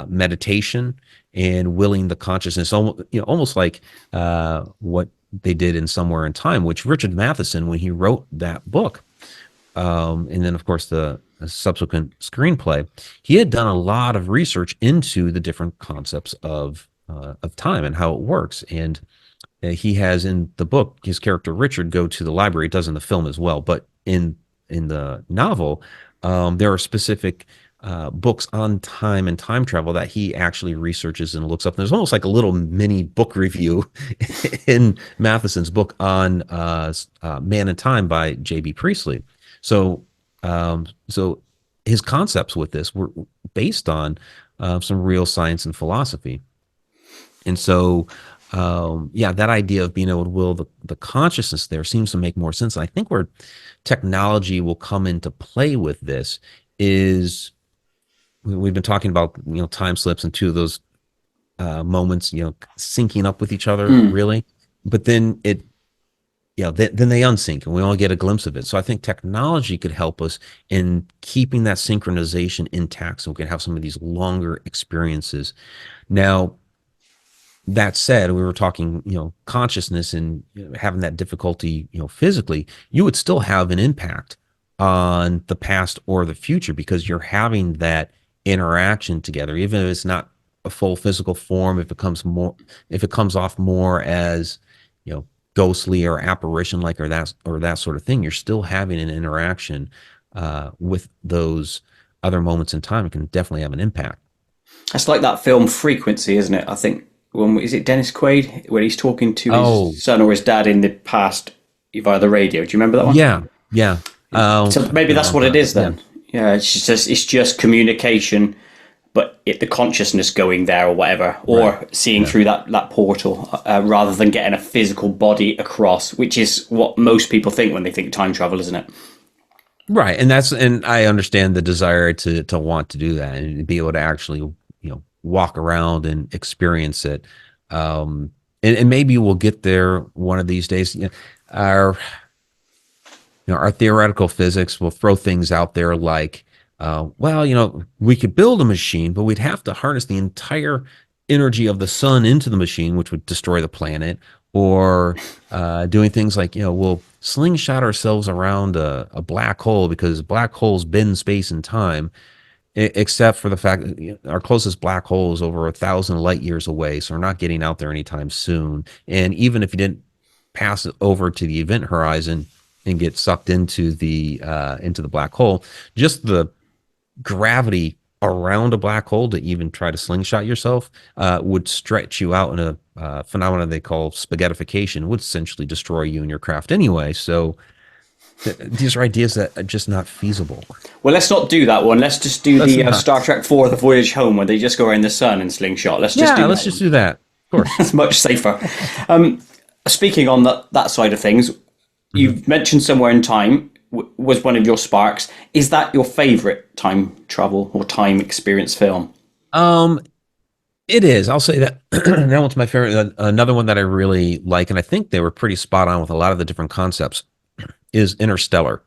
meditation and willing the consciousness, almost like what they did in Somewhere in Time, which Richard Matheson, when he wrote that book, and then of course the subsequent screenplay, he had done a lot of research into the different concepts of time and how it works. And he has in the book his character Richard go to the library. It does in the film as well, but in the novel, there are specific books on time and time travel that he actually researches and looks up. And there's almost like a little mini book review in Matheson's book on Man in Time by J.B. Priestley. So his concepts with this were based on some real science and philosophy. And so, that idea of being able to will the consciousness there seems to make more sense. And I think where technology will come into play with this is we've been talking about, time slips and two of those moments, syncing up with each other, really. But then then they unsync and we only get a glimpse of it. So I think technology could help us in keeping that synchronization intact so we can have some of these longer experiences. Now, that said, we were talking, consciousness and having that difficulty, physically, you would still have an impact on the past or the future because you're having that interaction together, even if it's not a full physical form, if it comes off more as, ghostly or apparition like or that sort of thing, you're still having an interaction with those other moments in time. It can definitely have an impact. That's like that film Frequency, isn't it? I think is it Dennis Quaid when he's talking to his son or his dad in the past via the radio? Do you remember that one? Yeah. So maybe that's what it is then. Yeah, it's just communication, but the consciousness going there or whatever, or seeing through that portal rather than getting a physical body across, which is what most people think when they think time travel, isn't it? Right, and I understand the desire to want to do that and be able to actually walk around and experience it, and maybe we'll get there one of these days. Our theoretical physics will throw things out there like, we could build a machine, but we'd have to harness the entire energy of the sun into the machine, which would destroy the planet, or doing things like, we'll slingshot ourselves around a black hole because black holes bend space and time, except for the fact that our closest black hole is over 1,000 light years away, so we're not getting out there anytime soon. And even if you didn't pass it over to the event horizon and get sucked into the black hole, just the gravity around a black hole to even try to slingshot yourself would stretch you out in a phenomenon they call spaghettification, would essentially destroy you and your craft anyway. So these are ideas that are just not feasible. Well, let's not do that one. Let's just do Let's the not. Star Trek 4, The Voyage Home, where they just go around the sun and slingshot. Let's just Yeah, do let's that just one. do that. Of course. It's much safer. Speaking on that side of things, you've mentioned Somewhere in Time was one of your sparks. Is that your favorite time travel or time experience film? It is. I'll say that that one's my favorite. Another one that I really like, and I think they were pretty spot on with a lot of the different concepts, is Interstellar,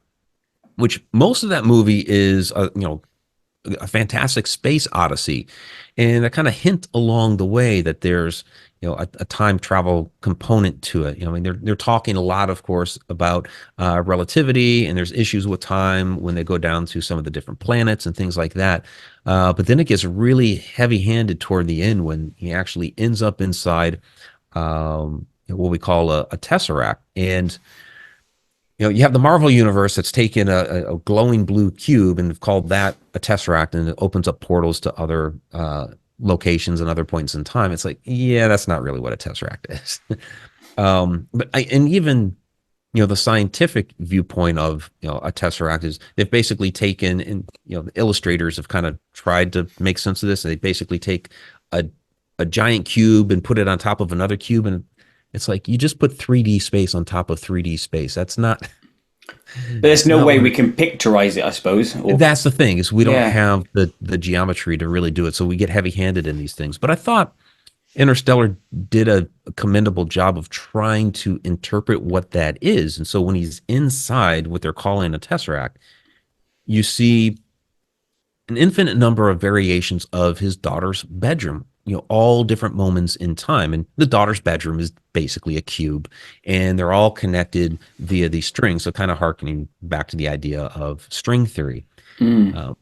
which most of that movie is, a fantastic space odyssey, and a kind of hint along the way that there's a time travel component to it. I mean, they're talking a lot, of course, about relativity, and there's issues with time when they go down to some of the different planets and things like that. But then it gets really heavy-handed toward the end when he actually ends up inside what we call a tesseract. And you have the Marvel universe that's taken a glowing blue cube and called that a tesseract, and it opens up portals to other locations and other points in time. It's like, yeah, that's not really what a tesseract is. And even the scientific viewpoint of a tesseract is they've basically taken, and the illustrators have kind of tried to make sense of this. They basically take a giant cube and put it on top of another cube, and it's like you just put 3D space on top of 3D space. That's not. But there's no way we can pictorize it, I suppose. That's the thing, is we don't Yeah. have the geometry to really do it, so we get heavy-handed in these things. But I thought Interstellar did a commendable job of trying to interpret what that is. And so when he's inside what they're calling a tesseract, you see an infinite number of variations of his daughter's bedroom, all different moments in time. And the daughter's bedroom is basically a cube, and they're all connected via these strings. So kind of harkening back to the idea of string theory.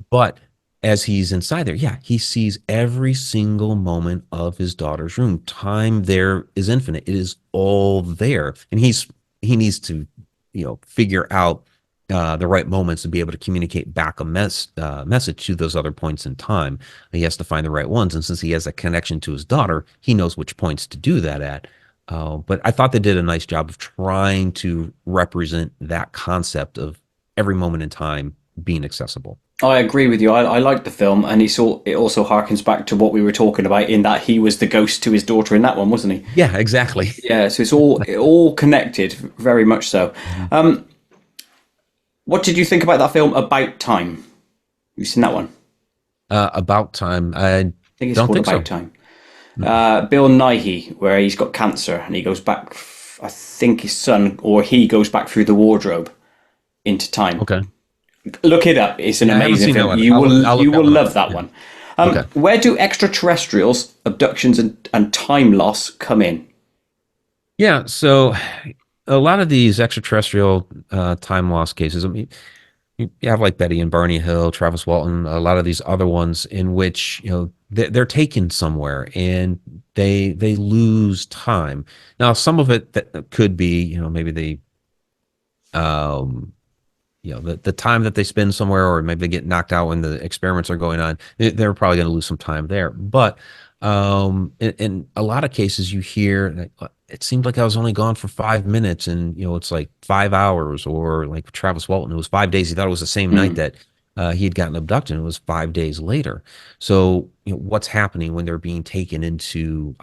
But as he's inside there, yeah, he sees every single moment of his daughter's room. Time there is infinite. It is all there. And he needs to, figure out the right moments to be able to communicate back a message to those other points in time. He has to find the right ones. And since he has a connection to his daughter, he knows which points to do that at. But I thought they did a nice job of trying to represent that concept of every moment in time being accessible. I agree with you. I like the film, and it also harkens back to what we were talking about in that he was the ghost to his daughter in that one, wasn't he? Yeah, exactly. Yeah, so it's all connected, very much so. What did you think about that film, About Time? You've seen that one? About Time. I think it's don't called think About so. Time. Bill Nighy, where he's got cancer and he goes back, I think his son, or he goes back through the wardrobe into time. Okay. Look it up. It's an I haven't amazing seen that film. one. You I'll will look that one love up. that Yeah. one. Okay. Where do extraterrestrials, abductions, and time loss come in? Yeah, so a lot of these extraterrestrial time loss cases, I mean, you have like Betty and Barney Hill, Travis Walton, a lot of these other ones in which they're taken somewhere and they lose time. Now, some of it that could be maybe they the time that they spend somewhere, or maybe they get knocked out when the experiments are going on. They're probably going to lose some time there. But in a lot of cases, you hear it seemed like I was only gone for 5 minutes, and it's like 5 hours, or like Travis Walton, it was 5 days. He thought it was the same night that he had gotten abducted. And it was 5 days later. So what's happening when they're being taken into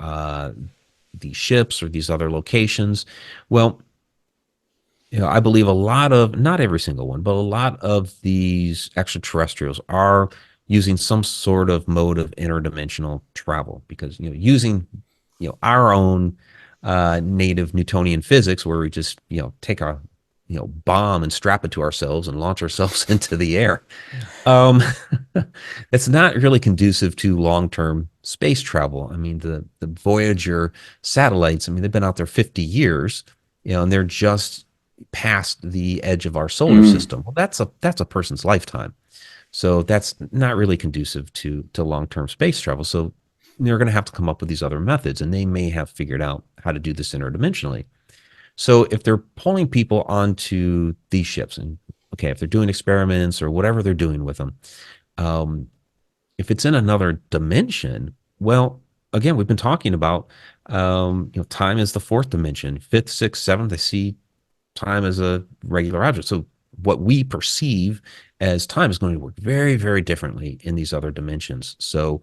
these ships or these other locations? Well, I believe a lot of, not every single one, but a lot of these extraterrestrials are using some sort of mode of interdimensional travel, because using our own native Newtonian physics, where we just take a bomb and strap it to ourselves and launch ourselves into the air. Um, it's not really conducive to long-term space travel. I mean, the Voyager satellites, I mean, they've been out there 50 years, and they're just past the edge of our solar Mm. system. Well, that's a person's lifetime. So that's not really conducive to long-term space travel. So they're going to have to come up with these other methods, and they may have figured out how to do this interdimensionally. So if they're pulling people onto these ships, and okay, if they're doing experiments or whatever they're doing with them, um, if it's in another dimension, well, again, we've been talking about time is the fourth dimension, fifth, sixth, seventh. I see time as a regular object. So what we perceive as time is going to work very, very differently in these other dimensions. So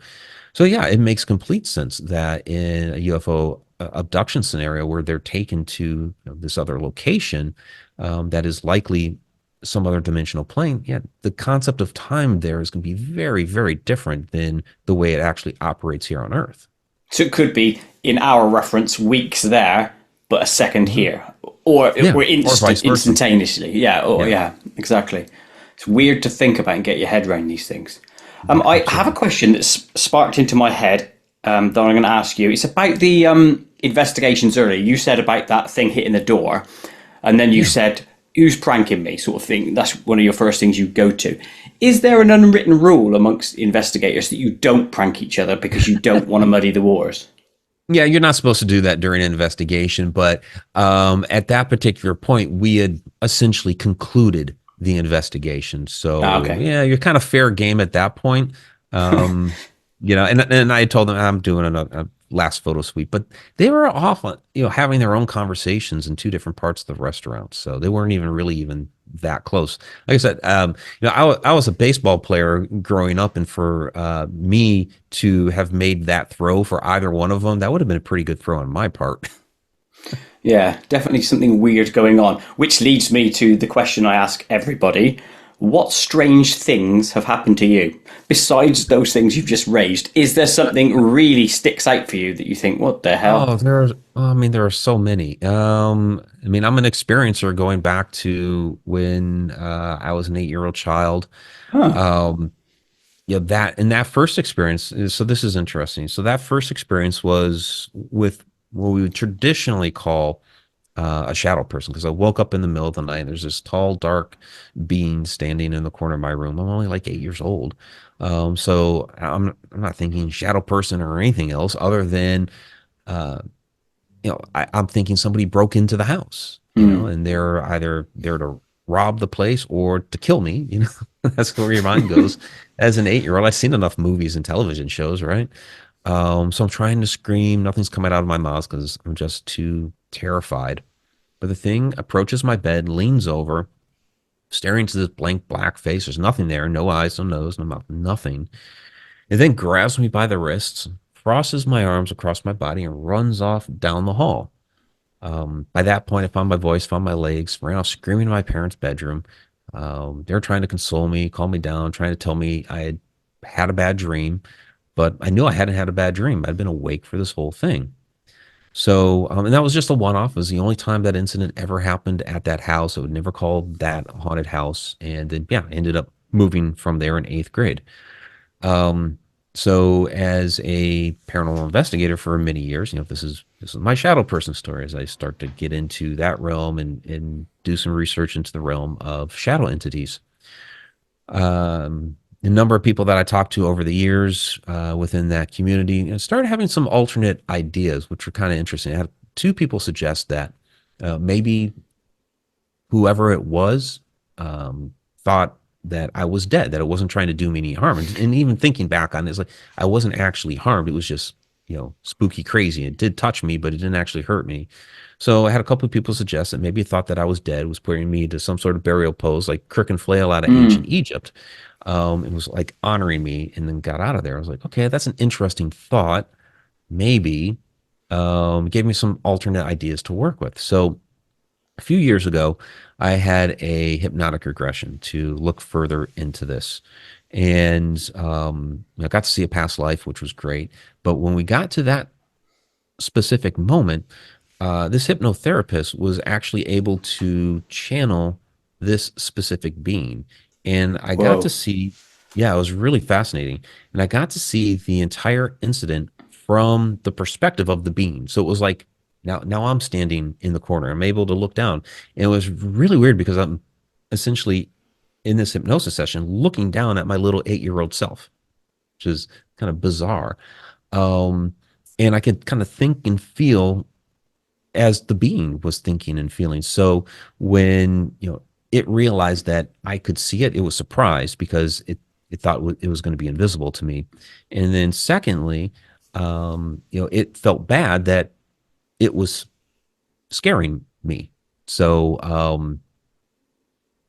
yeah, it makes complete sense that in a UFO abduction scenario where they're taken to this other location that is likely some other dimensional plane, yeah, the concept of time there is going to be very, very different than the way it actually operates here on Earth. So it could be, in our reference, weeks there, but a second Mhm. here, or Yeah, we're or vice versa. instantaneously. Yeah. Oh, Yeah, yeah. Exactly. It's weird to think about and get your head around these things. yeah, I have a absolutely. question that's sparked into my head that I'm going to ask you. It's about the investigations earlier. You said about that thing hitting the door, and then you Yeah. said, "Who's pranking me?" sort of thing. That's one of your first things you go to. Is there an unwritten rule amongst investigators that you don't prank each other because you don't want to muddy the waters? Yeah, you're not supposed to do that during an investigation, but at that particular point, we had essentially concluded the investigation. Ah, So okay. yeah, you're kind of fair game at that point. Um, and I told them I'm doing a last photo suite, but they were off on, having their own conversations in two different parts of the restaurant. So they weren't even really even that close. Like I said, I was a baseball player growing up, and for me to have made that throw for either one of them, that would have been a pretty good throw on my part. Yeah, definitely something weird going on. Which leads me to the question I ask everybody. What strange things have happened to you? Besides those things you've just raised, is there something really sticks out for you that you think, what the hell? I mean, there are so many. I mean, I'm an experiencer going back to when I was an 8-year-old child. Huh. Um, that in that first experience, so this is interesting. So that first experience was with what we would traditionally call a shadow person, because I woke up in the middle of the night and there's this tall, dark being standing in the corner of my room. I'm only like 8 years old. So I'm not thinking shadow person or anything else other than, uh, I'm thinking somebody broke into the house, Hmm. and they're either there to rob the place or to kill me. That's where your mind goes. As an 8-year-old, I've seen enough movies and television shows, right? So I'm trying to scream. Nothing's coming out of my mouth because I'm just too terrified. But the thing approaches my bed, leans over, staring into this blank black face. There's nothing there, no eyes, no nose, no mouth, nothing. It then grabs me by the wrists, crosses my arms across my body, and runs off down the hall. By that point, I found my voice, found my legs, ran off screaming in my parents' bedroom. They're trying to console me, calm me down, trying to tell me I had a bad dream, but I knew I hadn't had a bad dream. I'd been awake for this whole thing. So, and that was just a one-off. It was the only time that incident ever happened at that house. I would never call that a haunted house. And then, yeah, ended up moving from there in eighth grade. Um, so as a paranormal investigator for many years, this is my shadow person story as I start to get into that realm and do some research into the realm of shadow entities. A number of people that I talked to over the years within that community, started having some alternate ideas, which were kind of interesting. I had two people suggest that maybe whoever it was thought that I was dead, that it wasn't trying to do me any harm. And even thinking back on it, it's like I wasn't actually harmed. It was just, spooky crazy. It did touch me, but it didn't actually hurt me. So I had a couple of people suggest that maybe it thought that I was dead, was putting me to some sort of burial pose, like Crick and Flail out of ancient Hmm. Egypt. It was like honoring me and then got out of there. I was like, okay, that's an interesting thought. Maybe gave me some alternate ideas to work with. So a few years ago, I had a hypnotic regression to look further into this. And I got to see a past life, which was great. But when we got to that specific moment, this hypnotherapist was actually able to channel this specific being. And I got to Whoa. see, yeah, it was really fascinating. And I got to see the entire incident from the perspective of the being. So it was like, now I'm standing in the corner. I'm able to look down. And it was really weird because I'm essentially in this hypnosis session looking down at my little 8-year-old self, which is kind of bizarre. Um, and I could kind of think and feel as the being was thinking and feeling. So when it realized that I could see it, it was surprised because it thought it was going to be invisible to me. And then secondly, it felt bad that it was scaring me. So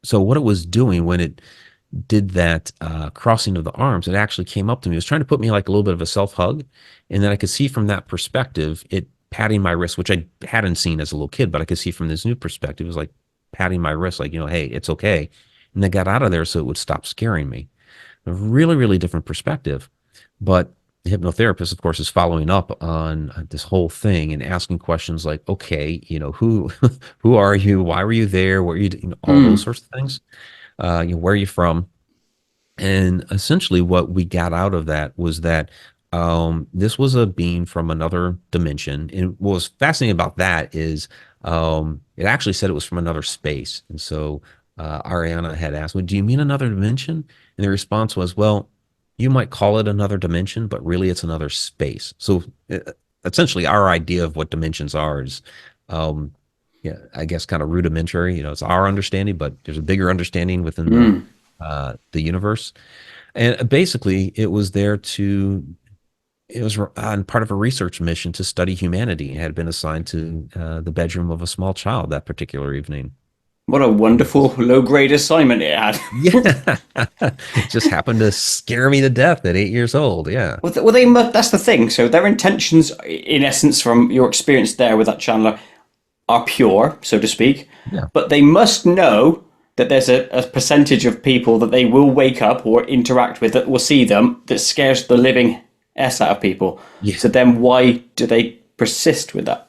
so what it was doing when it did that crossing of the arms, it actually came up to me. It was trying to put me like a little bit of a self hug, and then I could see from that perspective it patting my wrist, which I hadn't seen as a little kid, but I could see from this new perspective. It was like patting my wrist, like hey, it's okay. And they got out of there so it would stop scaring me. A really, really different perspective. But the hypnotherapist, of course, is following up on this whole thing and asking questions like, okay, who who are you? Why were you there? What are you doing? All those Mm. sorts of things. Where are you from? And essentially, what we got out of that was that this was a being from another dimension. And what was fascinating about that is it actually said it was from another space. And so Ariana had asked, well, do you mean another dimension? And the response was, well, you might call it another dimension, but really it's another space. So essentially, our idea of what dimensions are is, yeah, I guess kind of rudimentary. It's our understanding, but there's a bigger understanding within Mm. the universe. And basically, it was there to, it was on part of a research mission to study humanity. It had been assigned to the bedroom of a small child that particular evening. What a wonderful low grade assignment it had. Yeah, it just happened to scare me to death at 8 years old. Yeah, Well, that's the thing. So their intentions, in essence, from your experience there with that channeler, are pure, so to speak. yeah, But they must know that there's a percentage of people that they will wake up or interact with that will see them that scares the living s out of people. yeah. So then why do they persist with that?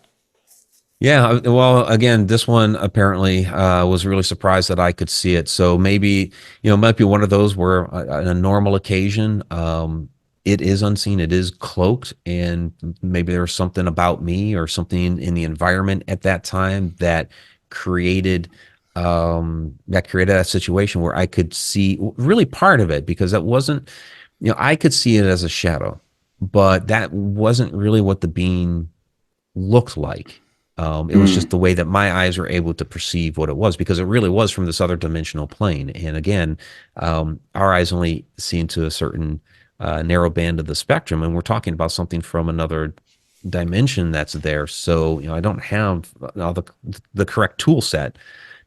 Yeah, well, again, this one apparently was really surprised that I could see it. So maybe, it might be one of those where on a normal occasion, it is unseen, it is cloaked, and maybe there was something about me or something in the environment at that time that created created a situation where I could see really part of it because that wasn't, I could see it as a shadow, but that wasn't really what the being looked like. It was just Mm. the way that my eyes were able to perceive what it was because it really was from this other dimensional plane. And again, our eyes only see into a certain narrow band of the spectrum, and we're talking about something from another dimension that's there. So I don't have all the correct tool set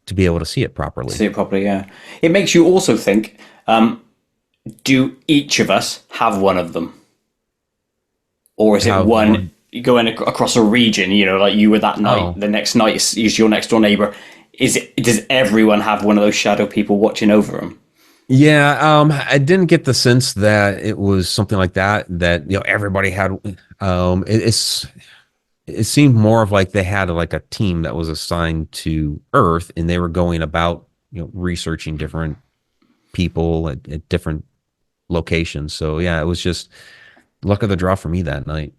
to be able to see it properly. See it properly, yeah. It makes you also think, do each of us have one of them? Or is it Have one one. going across a region, like you were that night, Oh, the next night is your next door neighbor? Does everyone have one of those shadow people watching over them? yeah, I didn't get the sense that it was something like that, that, everybody had, it seemed more of like they had like a team that was assigned to Earth and they were going about, researching different people at different locations. So yeah, it was just luck of the draw for me that night.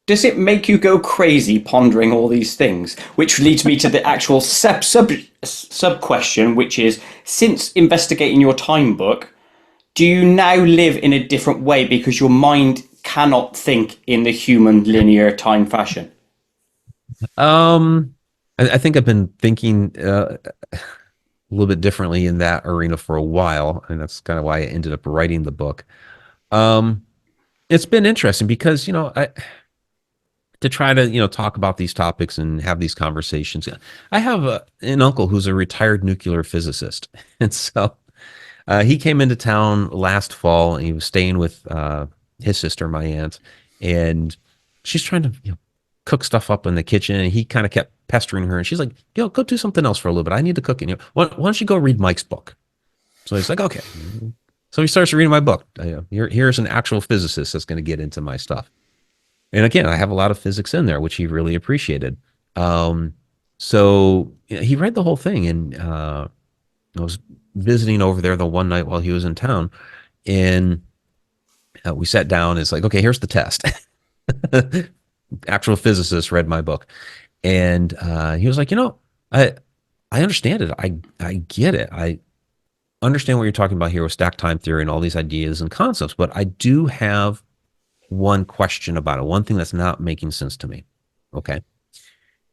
Does it make you go crazy pondering all these things? Which leads me to the actual sub question, which is, since investigating your time book, do you now live in a different way because your mind cannot think in the human linear time fashion? Um, I think I've been thinking a little bit differently in that arena for a while, and that's kind of why I ended up writing the book. Um, it's been interesting because, to try to, talk about these topics and have these conversations. I have an uncle who's a retired nuclear physicist, and so he came into town last fall, and he was staying with his sister, my aunt, and she's trying to, cook stuff up in the kitchen, and he kind of kept pestering her, and she's like, go do something else for a little bit. I need to cook. And why don't you go read Mike's book? So he's like, okay. So he starts reading my book. Here's an actual physicist that's going to get into my stuff. And again, I have a lot of physics in there, which he really appreciated. Um, so he read the whole thing, and I was visiting over there the one night while he was in town, and we sat down. It's like, okay, here's the test. Actual physicist read my book, and he was like, I I understand it. I get it. I understand what you're talking about here with stack time theory and all these ideas and concepts, but I do have one question about it. One thing that's not making sense to me. Okay.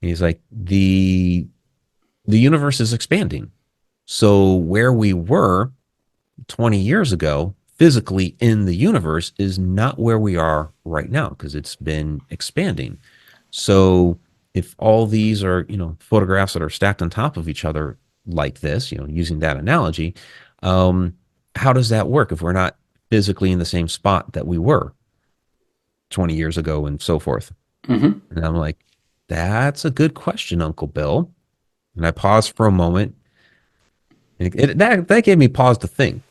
He's like, the universe is expanding. So where we were 20 years ago, physically in the universe, is not where we are right now because it's been expanding. So if all these are, photographs that are stacked on top of each other like this, using that analogy, um, how does that work if we're not physically in the same spot that we were 20 years ago and so forth? Hmm. And I'm like, that's a good question, Uncle Bill. And I paused for a moment. And that gave me pause to think.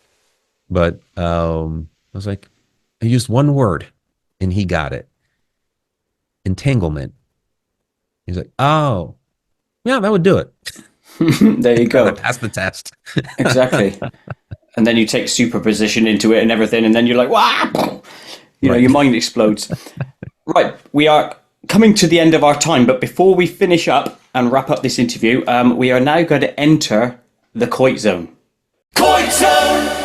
But I was like, I used one word and he got it. Entanglement. He's like, oh, yeah, that would do it. There you And I go. passed the test. Exactly. And then you take superposition into it and everything, and then you're like, wow, your Right. mind explodes. Right, we are coming to the end of our time, but before we finish up and wrap up this interview, we are now going to enter the Koit zone. Koit zone!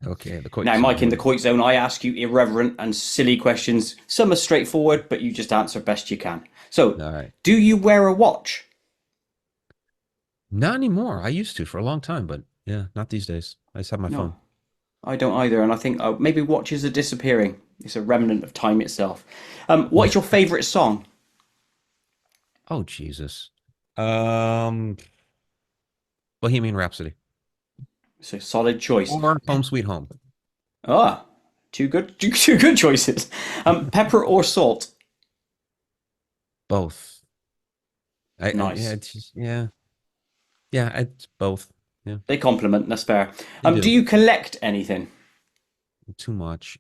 Okay, the Koit Now, zone. Mike, Here in we the go. Koit zone, I ask you irreverent and silly questions. Some are straightforward, but you just answer best you can. So, All right. do you wear a watch? Not anymore. I used to for a long time, but yeah, not these days. I just have my No, phone. I don't either, and I think maybe watches are disappearing. It's a remnant of time itself. What is your favourite song? Oh, Jesus. Um, Bohemian Rhapsody It's a solid choice. or Home Sweet Home. Ah, two good choices. Pepper or salt? Both. Yeah, Nice. it's just, yeah, it's both. Yeah, They complement. That's fair. they Do do. you collect anything? Too much.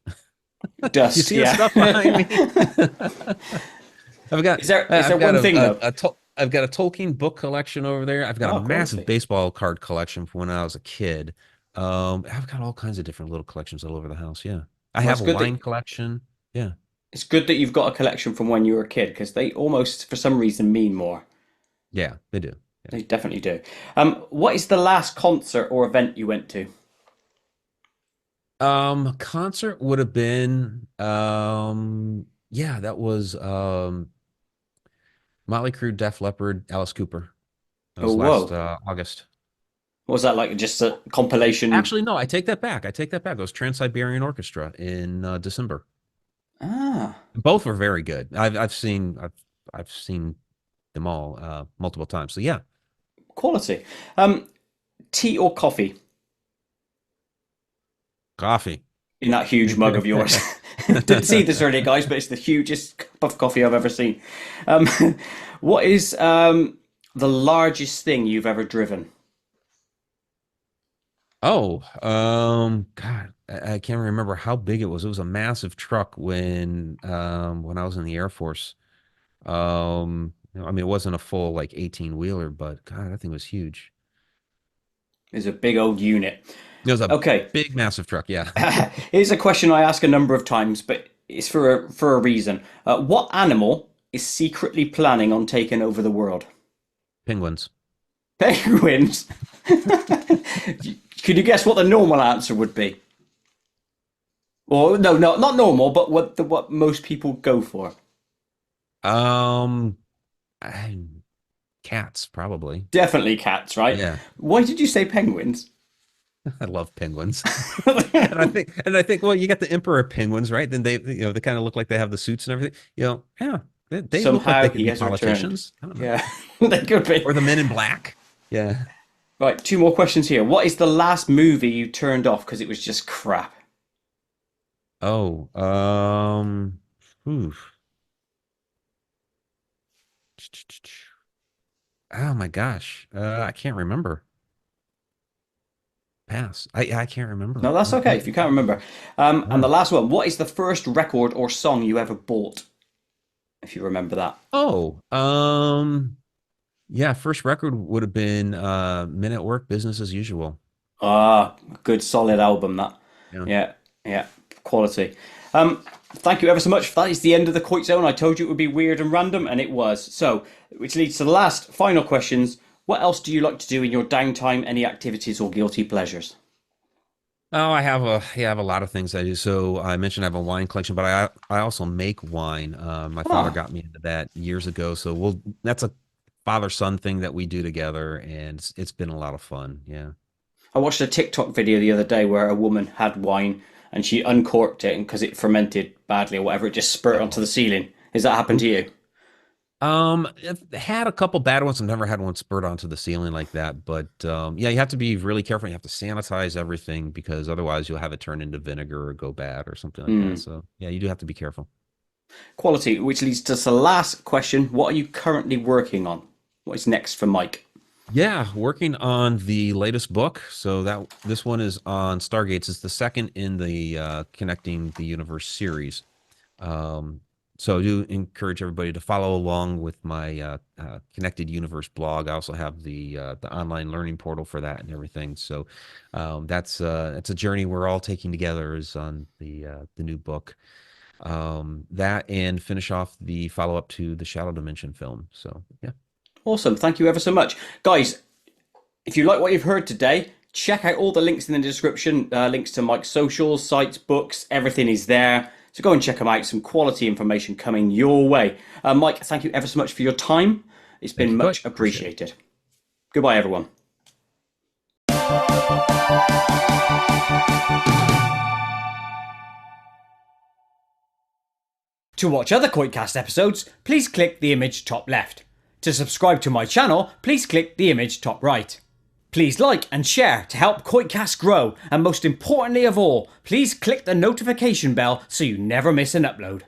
You Dust. see the Yeah. stuff behind me? I've got Is there I've got one thing though? I've got a Tolkien book collection over there. I've got a Oh, massive quality. baseball card collection from when I was a kid. I've got all kinds of different little collections all over the house. Yeah. I Well, have a wine collection. Yeah. it's good that you've got a collection from when you were a kid because they almost, for some reason, mean more. Yeah, they do. They definitely do. What is the last concert or event you went to? Concert would have been yeah, that was Motley Crue, Def Leppard, Alice Cooper. That Oh, was last whoa. August. What was that like? Just a compilation? Actually, no, I take that back. I take that back. It was Trans-Siberian Orchestra in December. Ah, Both were very good. I've seen them all multiple times. So yeah, quality. Tea or coffee coffee. in that huge mug of yours? Didn't see this earlier, guys, but it's the hugest cup of coffee I've ever seen. Um, what is the largest thing you've ever driven? Oh, God, I can't remember how big it was. It was a massive truck when I was in the Air Force. I mean, it wasn't a full like 18 wheeler, but God, that thing was huge. Is a big old unit. It was a Okay, big, massive truck. Yeah. here's a question I ask a number of times, but it's for a reason. What animal is secretly planning on taking over the world? Penguins. Penguins. Could you guess what the normal answer would be? Or no, no, not normal, but what most people go for. Um, I- Cats, probably. Definitely cats, right? Yeah. Why did you say penguins? I love penguins. And I think, well, you got the emperor penguins, right? Then they kind of look like they have the suits and everything. Yeah, they look like Somehow they could he be has returned. politicians. I don't know. Yeah, they could be. Or the Men in Black. Yeah. Right, two more questions here. What is the last movie you turned off because it was just crap? Oh, oof. Oh my gosh. I can't remember. Pass. I can't remember. No, that's okay if you can't remember. And the Yeah. last one, what is the first record or song you ever bought? If you remember that. Oh, yeah, first record would have been Men at Work, Business as Usual. Ah, good solid album that. Yeah. Yeah, yeah, quality. Thank you ever so much. That is the end of the Koit Zone. I told you it would be weird and random, and it was. So, which leads to the last final questions. What else do you like to do in your downtime? Any activities or guilty pleasures? Oh, I have a lot of things I do. So I mentioned I have a wine collection, but I also make wine. My father Ah, got me into that years ago. So that's a father son thing that we do together, and it's been a lot of fun. Yeah. I watched a TikTok video the other day where a woman had wine and she uncorked it, and because it fermented badly or whatever, it just spurted onto Oh. the ceiling. Has that happened to you? I've had a couple bad ones. I've never had one spurt onto the ceiling like that. But yeah, you have to be really careful. You have to sanitize everything because otherwise you'll have it turn into vinegar or go bad or something like that. Hmm. So yeah, you do have to be careful. Quality, which leads to the last question. What are you currently working on? What is next for Mike? Yeah, working on the latest book. So that this one is on Stargates. It's the second in the Connecting the Universe series. Um, so I do encourage everybody to follow along with my Connected Universe blog. I also have the online learning portal for that and everything. So that's a journey we're all taking together is on the new book. That and finish off the follow up to the Shadow Dimension film. So yeah. Awesome. Thank you ever so much. Guys, if you like what you've heard today, check out all the links in the description. Links to Mike's socials, sites, books, everything is there. So go and check them out. Some quality information coming your way. Mike, thank you ever so much for your time. It's Thank been you, Koit. much Appreciate it. appreciated. Goodbye, everyone. To watch other KoitCast episodes, please click the image top left. To subscribe to my channel, please click the image top right. Please like and share to help KoitCast grow, and most importantly of all, please click the notification bell so you never miss an upload.